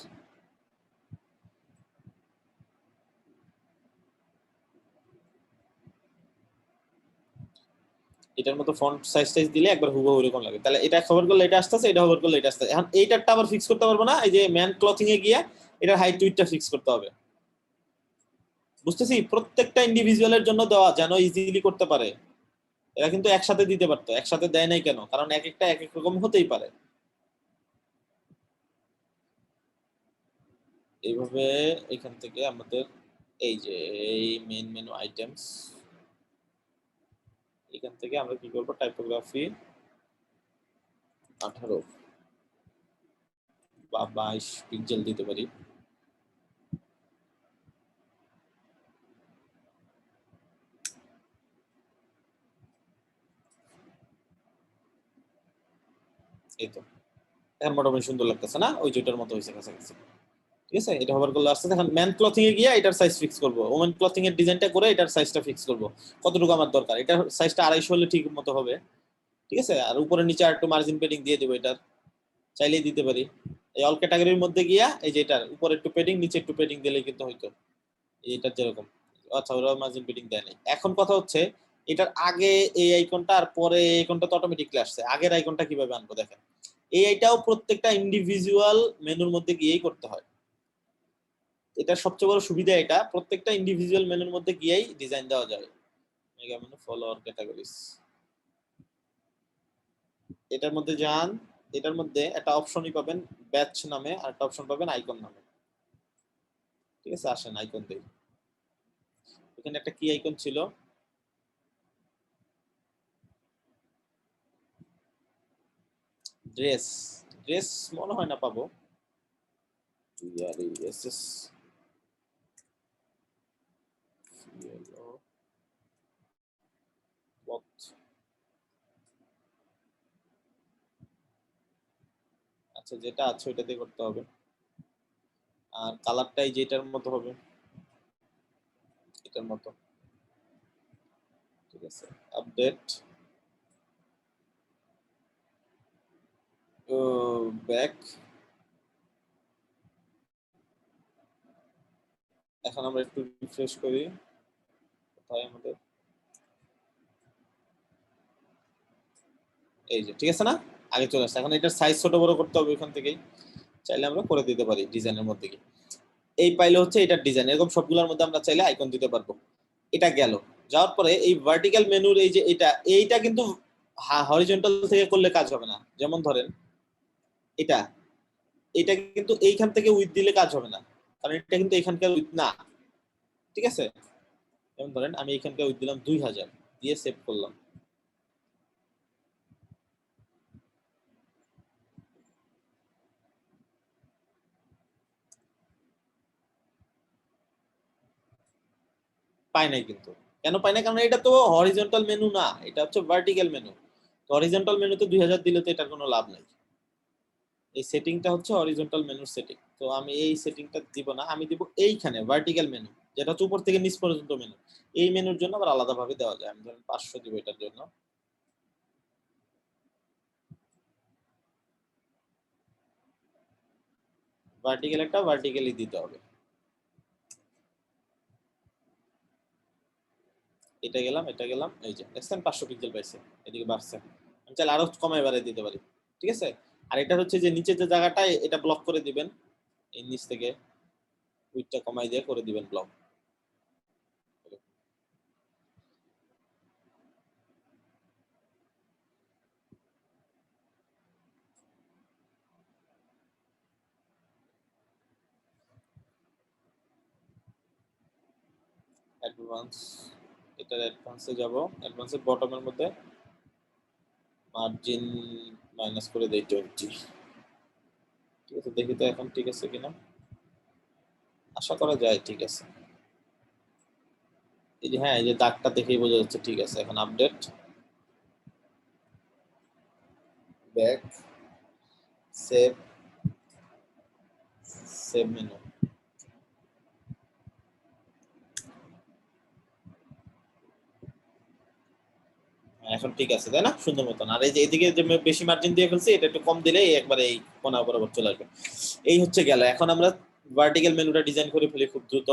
এটার মতো ফন্ট সাইজ দিলে একবার হুবহু এরকম লাগে। তাহলে এটা কভার করলে এটা আসতেছে, এটা কভার করলে এটা আসতেছে। এখন এইটারটা আবার ফিক্স করতে পারবো না? এই যে ম্যান ক্লথিং এ গিয়ে এটার হাইট টুইটটা ফিক্স করতে হবে। বুঝতেছি প্রত্যেকটা ইন্ডিভিজুয়ালের জন্য দেওয়া যেন ইজিলি করতে পারে। এরা কিন্তু একসাথে দিতে পারতো, একসাথে দেয় নাই কেন? কারণ এক একটা এক এক রকম হতেই পারে। এইভাবে এখান থেকে আমাদের এই যে এই মেন মেনু আইটেমস, এখান থেকে আমরা কি করবো? টাইপোগ্রাফি 18 বা 22 পিক্সেল দিতে পারি। এই তো এখন মোটামুটি সুন্দর লাগতেছে না? ওই যেটার মতো হয়েছে কাছাকাছি, ঠিক আছে? এটা হোভার করলে আসছে। এখন ম্যান ক্লথিং এ গিয়ে এটার সাইজ ফিক্স করব, ওমেন ক্লথিং এর ডিজাইনটা করে এটার সাইজটা ফিক্স করব কতটুকু আমার দরকার। এটার সাইজটা 250 হলে ঠিক মতো হবে, ঠিক আছে? আর উপরে নিচে আর একটু মার্জিন পেডিং দিয়ে দেবো, এটার চাইলেই দিতে পারি। এই অল ক্যাটাগরির মধ্যে গিয়া এই যে এটার উপরে একটু পেডিং নিচে একটু পেডিং দিলেই কিন্তু হয়তো এটার যেরকম। আচ্ছা, ওরা মার্জিন পেডিং দেয় নাই। এখন কথা হচ্ছে এটার আগে এই আইকনটা আর পরে এই আইকনটা তো অটোমেটিকলি আসছে। আগের আইকনটা কিভাবে আনবো দেখেন। এইটাও প্রত্যেকটা ইন্ডিভিজুয়াল মেনুর মধ্যে গিয়েই করতে হয়। এটা সবচেয়ে বড় সুবিধা, এটা প্রত্যেকটা ইন্ডিভিজুয়াল মেনুর মধ্যে গিয়েই ডিজাইন দেওয়া যাবে। মেগা মেনু ফলোয়ার ক্যাটাগরিজ, এটার মধ্যে যান, এটার মধ্যে একটা অপশনই পাবেন ব্যাচ নামে আর একটা অপশন পাবেন আইকন নামে। ঠিক আছে, আসেন আইকন দেই। এখানে একটা কি আইকন ছিল, ড্রেস। ড্রেস মনে হয় না পাবো। আচ্ছা, যেটা আছে ওইটাতে করতে হবে। আর কালারটাই যেটার মতো হবে, এটার মতো। ঠিক আছে, আপডেট, ব্যাক। এখন আমরা একটু রিফ্রেশ করি, কোথায় আমাদের, এই যে ঠিক আছে না, আগে চলে আসছে। এখন এটার সাইজ ছোট বড় করতে হবে ওইখান থেকেই, চাইলে আমরা করে দিতে পারি ডিজাইনের মধ্যে কি। এই পাইলে হচ্ছে এটার ডিজাইন, এরকম সবগুলোর মধ্যে আমরা চাইলে আইকন দিতে পারবো। এটা গেল, যাওয়ার পরে এই ভার্টিক্যাল মেনুর এই যে এইটা কিন্তু হরিজন্টাল থেকে করলে কাজ হবে না। যেমন ধরেন এটা, এটা কিন্তু এইখান থেকে উইথ দিলে কাজ হবে না, কারণ এটা কিন্তু এখানকার উইথ না। ঠিক আছে, যেমন ধরেন আমি এখানকার উইথ দিলাম 2000 দিয়ে সেভ করলাম। পাই নাই কিন্তু, কেন পাই না, কারণ এটা তো হরিজন্টাল মেনু না, এটা হচ্ছে ভার্টিক্যাল মেনু। তো হরিজন্টাল মেনুতে 2000 দিলে তো এটার কোনো লাভ নাই। এই সেটিংটা হচ্ছে হরিজন্টাল মেনুর সেটিং, তো আমি এই সেটিংটা দিব না, আমি দিব এইখানে ভার্টিক্যাল মেনু, যেটা হচ্ছে উপর থেকে নিচ পর্যন্ত মেনু। এই মেনুর জন্য আবার আলাদাভাবে দেওয়া যায়। আমি ধরেন 500 দিব এটার জন্য। ভার্টিক্যাল একটা ভার্টিক্যালি দিতে হবে। এটা গেলাম, এটা গেলাম, এই যে দেখছেন 500 পিক্সেল পাইছে, এদিকে বাড়ছে। আমি চাইলে আরো কমাই বাড়াই দিতে পারি। ঠিক আছে, আর এটা হচ্ছে যে নিচে যে জায়গাটা, এটা ব্লক করে দিবেন, এই নিচ থেকে উইডথটা কমাই দিয়ে করে দিবেন ব্লক। অ্যাডভান্স, এটার অ্যাডভান্সে যাব, অ্যাডভান্সের বটমের মধ্যে মার্জিন মাইনাস করে দেই 20। ঠিক আছে, দেখি তো এখন ঠিক আছে কিনা, আশা করা যায় ঠিক আছে। এই যে হ্যাঁ, এই যে দাগটা দেখেই বোঝা যাচ্ছে ঠিক আছে। এখন update, back, save, save menu. এখন ঠিক আছে তাই না, সুন্দর মতন। আর এই যে এদিকে যে বেশি মার্জিন দিয়ে ফেলছি, এটা একটু কম দিলে একবারে এই কোণা বরাবর চলে আসবে। এই হচ্ছে গেল। এখন আমরা ভার্টিক্যাল মেনুটা ডিজাইন করে ফেলি খুব দ্রুত,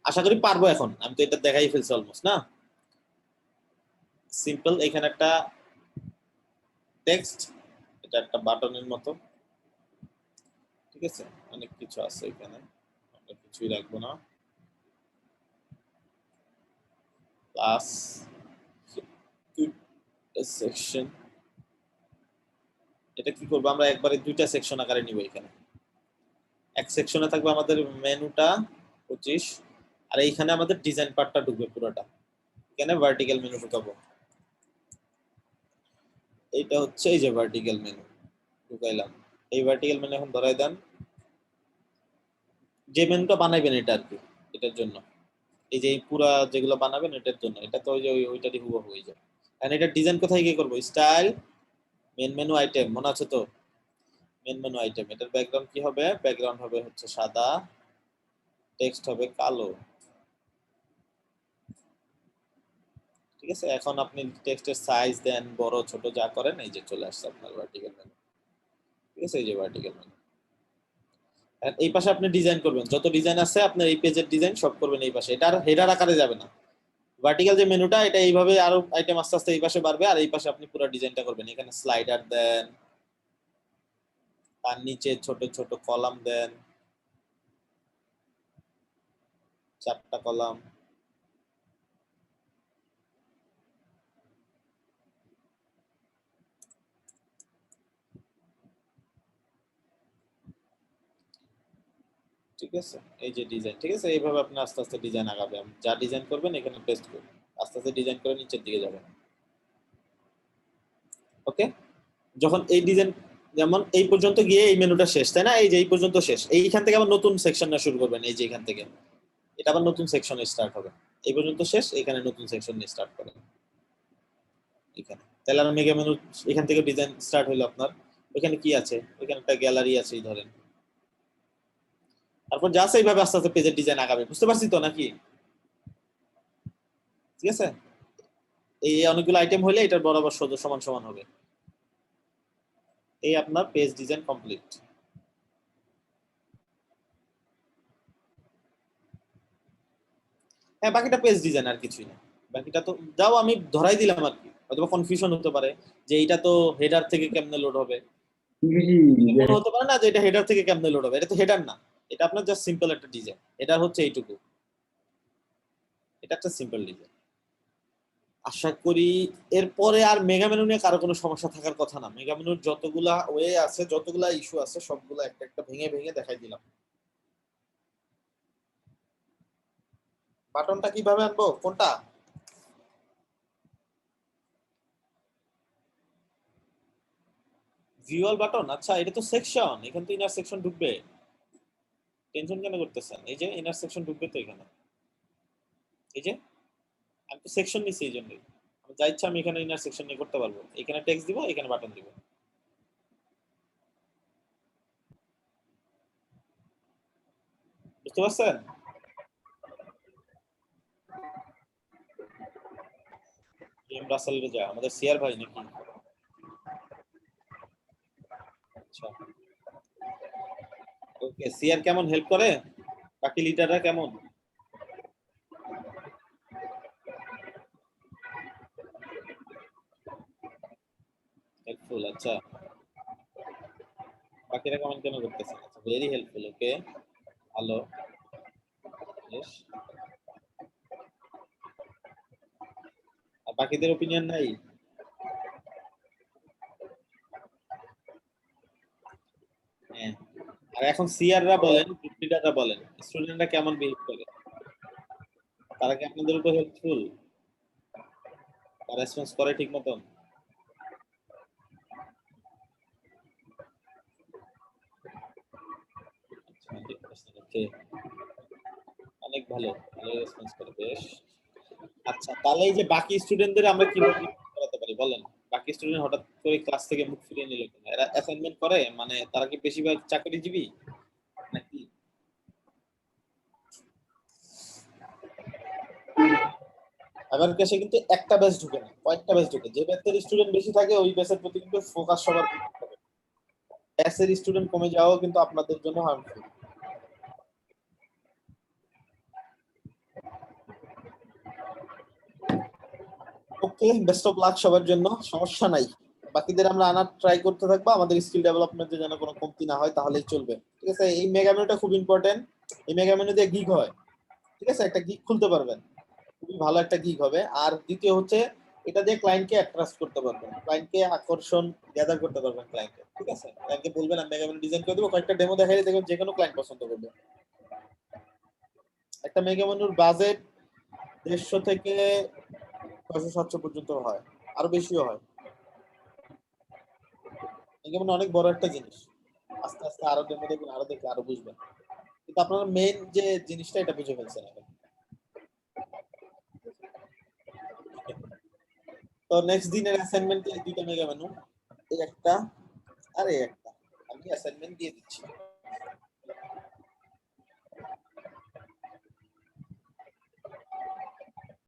আশা করি পারবো। এখন আমি তো এটা দেখাই ফেলছি অলমোস্ট না। সিম্পল, এখানে একটা টেক্সট, এটা একটা বাটনের মতো। ঠিক আছে, অনেক কিছু আছে এখানে, অনেক কিছুই রাখবো না। ক্লাস সেকশন, এটা কি করবো আমরা, একবারে দুইটা সেকশন আকারে নিব। এখানে এক সেকশনে থাকবে আমাদের মেনুটা 25, আর এইখানে আমাদের ডিজাইন পার্টটা ঢুকবে পুরোটা। এখানে ভার্টিক্যাল মেনু ঢুকাবো। এইটা হচ্ছে এই যে ভার্টিক্যাল মেনু ঢুকাইলাম। এই ভার্টিক্যাল মেনু এখন ধরাই দেন, যে মেনুটা বানাইবেন এটা আর কি, এটার জন্য এই যে পুরা যেগুলো বানাবেন এটার জন্য, এটা তো ওই যে ওইটারই হুবহু হয়ে যায়। এন্ড এটা ডিজাইন কোথায় গিয়ে করবো, স্টাইল, মেন মেনু আইটেম, মনে আছে তো, মেন মেনু আইটেম। এটার ব্যাকগ্রাউন্ড কি হবে, ব্যাকগ্রাউন্ড হবে হচ্ছে সাদা, টেক্সট হবে কালো। ঠিক আছে, এখন আপনি টেক্সটের সাইজ দেন, বড় ছোট যা করেন, এই যে চলে আসছে আপনার ভার্টিক্যাল মেনু। ঠিক আছে, এই যে ভার্টিক্যাল মেনু। এই পাশে আপনি ডিজাইন করবেন, যত ডিজাইন আছে আপনার এই পেজের ডিজাইন সব করবেন এই পাশে। এটা আর হেডার আকারে যাবে না, ভার্টিক্যাল যে মেনুটা এটা এইভাবে আরো আইটেম আস্তে আস্তে এই পাশে বাড়বে, আর এই পাশে আপনি পুরো ডিজাইনটা করবেন। এখানে স্লাইডার দেন, তার নিচে ছোট ছোট কলাম দেন, 4টা কলাম। ঠিক আছে, এই যে ডিজাইন, ঠিক আছে, এইভাবে আপনি আস্তে আস্তে ডিজাইন আগাবেন। যা ডিজাইন করবেন এখানে পেস্ট করবেন, আস্তে আস্তে ডিজাইন করে নিচের দিকে যাবেন। ওকে, যখন এই ডিজাইন যেমন এই পর্যন্ত গিয়ে এই মেনুটা শেষ, তাই না? এই যে এই পর্যন্ত শেষ, এইখান থেকে আবার নতুন সেকশনটা শুরু করবেন। এই যে এখান থেকে এটা আবার নতুন সেকশন স্টার্ট হবে। এই পর্যন্ত শেষ, এখানে নতুন সেকশন নিয়ে স্টার্ট করেন এখানে। তাহলে আর মেগা মেনু এখান থেকে ডিজাইন স্টার্ট হলো আপনার। এখানে কি আছে? এখানে একটা গ্যালারি আছে এই ধরেন। তারপর যা আছে এইভাবে আস্তে আস্তে পেজের ডিজাইন আগাবে। বুঝতে পারছি তো নাকি? ঠিক আছে, এই অনেকগুলো আইটেম হলে এটার বরাবর সোজা সমান সমান হবে। এই আপনার পেজ ডিজাইন কমপ্লিট। হ্যাঁ, বাকিটা পেজ ডিজাইন, আর কিছুই না। বাকিটা তো যাও আমি ধরাই দিলাম আর কি, হয়তো কনফিউশন হতে পারে যে এইটা তো হেডার থেকে কেমনে লোড হবে। মনে হতে পারে না যে এটা হেডার থেকে কেমনে লোড হবে, এটা তো হেডার না, এটা আপনার জাস্ট সিম্পল একটা ডিজাইন। হেডার হচ্ছে এইটুকু, এটা একটা সিম্পল ডিজাইন। আশা করি এরপরে আর মেগা মেনু নিয়ে কারো কোনো সমস্যা থাকার কথা না। মেগা মেনুর যতগুলা ওয়ে আছে, যতগুলা ইস্যু আছে, সবগুলা একটা একটা ভেঙে ভেঙে দেখাই দিলাম। বাটনটা কিভাবে আনবো, কোনটা? ভিউয়াল বাটন, আচ্ছা এটা তো সেকশন, এখান তো ইনার সেকশন ঢুকবে। টেনশন কেন করতেছেন? এই যে ইনার সেকশন ঢুকবে তো এখানে। এই যে আমি তো সেকশন নিছি, এই জন্যই আমি যা ইচ্ছা আমি এখানে ইনার সেকশন নিয়ে করতে পারবো। এখানে টেক্সট দিব, এখানে বাটন দিব। বুঝতে পারছেন? এম রাসেল রেজা আমাদের সিআর ভাই নাকি? আচ্ছা, ওকে। সিআর কেমন হেল্প করে? বাকি লিডাররা কেমন? হেল্পফুল, আচ্ছা। বাকিরা কমেন্ট কেন করতেছেন? আচ্ছা, ভেরি হেল্পফুল, ওকে, ভালো, বেশ। আর বাকিদের ওপিনিয়ন নাই? হ্যাঁ। আর এখন সিআররা বলেন, গ্রুপ লিডাররা বলেন, স্টুডেন্টরা কেমন বিহেভ করে? তারা কি আপনাদের উপর হেল্পফুল? তারা রেসপন্স করে ঠিক মতন? আচ্ছা, 100%, ওকে, অনেক ভালো, ভালো রেসপন্স করে, বেশ। আচ্ছা, তাহলে এই যে বাকি স্টুডেন্টদের আমরা কিভাবে করাতে পারি বলেন? বাকি স্টুডেন্ট হঠাৎ করে ক্লাস থেকে মুখ ফিরিয়ে নিল কেন? এরা অ্যাসাইনমেন্ট করে, মানে তারা কি বেশিরভাগ চাকরিজীবী নাকি? এবার ক্লাসে কিন্তু একটা ব্যাচ ঢুকে না, কয়েকটা ব্যাচ ঢুকে। যে ব্যাচের স্টুডেন্ট বেশি থাকে ওই ব্যাচের প্রতি কিন্তু ফোকাস সবার বেশি থাকে। ব্যাচের স্টুডেন্ট কমে যাওয়াও কিন্তু আপনাদের জন্য harmful. Okay, best of luck সবার জন্য, সমস্যা নাই। বাকিদের আমরা আনার ট্রাই করতে থাকবো, আমাদের স্কিল ডেভেলপমেন্টে যেন কোনো কমতি না হয়, তাহলেই চলবে। ঠিক আছে, এই মেগা মেনুটা খুব ইম্পর্টেন্ট। এই মেগা মেনু দিয়ে গিগ হয়। ঠিক আছে, একটা গিগ খুলতে পারবেন, খুবই ভালো একটা গিগ হবে। আর দ্বিতীয় হচ্ছে এটা দিয়ে ক্লায়েন্টকে অ্যাট্রাক্ট করতে পারবেন, ক্লায়েন্টকে আকর্ষণ গ্যাদার করতে পারবেন ক্লায়েন্টকে। ঠিক আছে, ক্লায়েন্টকে বলবেন আমি মেগা মেনু ডিজাইন করে দেবো, কয়েকটা ডেমো দেখাই দেখবেন যে কোনো ক্লায়েন্ট পছন্দ করবে। একটা মেগা মেনুর বাজেট 150 থেকে 600-700 পর্যন্ত হয়, আরো বেশিও হয়। মেগা মেনু অনেক বড় একটা জিনিস, আস্তে আস্তে আরো ডেমো দেখবেন, আরো দেখলে আরো বুঝবেন। কিন্তু আপনারা মেইন যে জিনিসটা এটা বুঝে ফেলছেন এখন। তো নেক্সট দিনের অ্যাসাইনমেন্টে 2টা মেগা মেনু, এই একটা আর এই একটা, আমি অ্যাসাইনমেন্ট দিয়ে দিচ্ছি।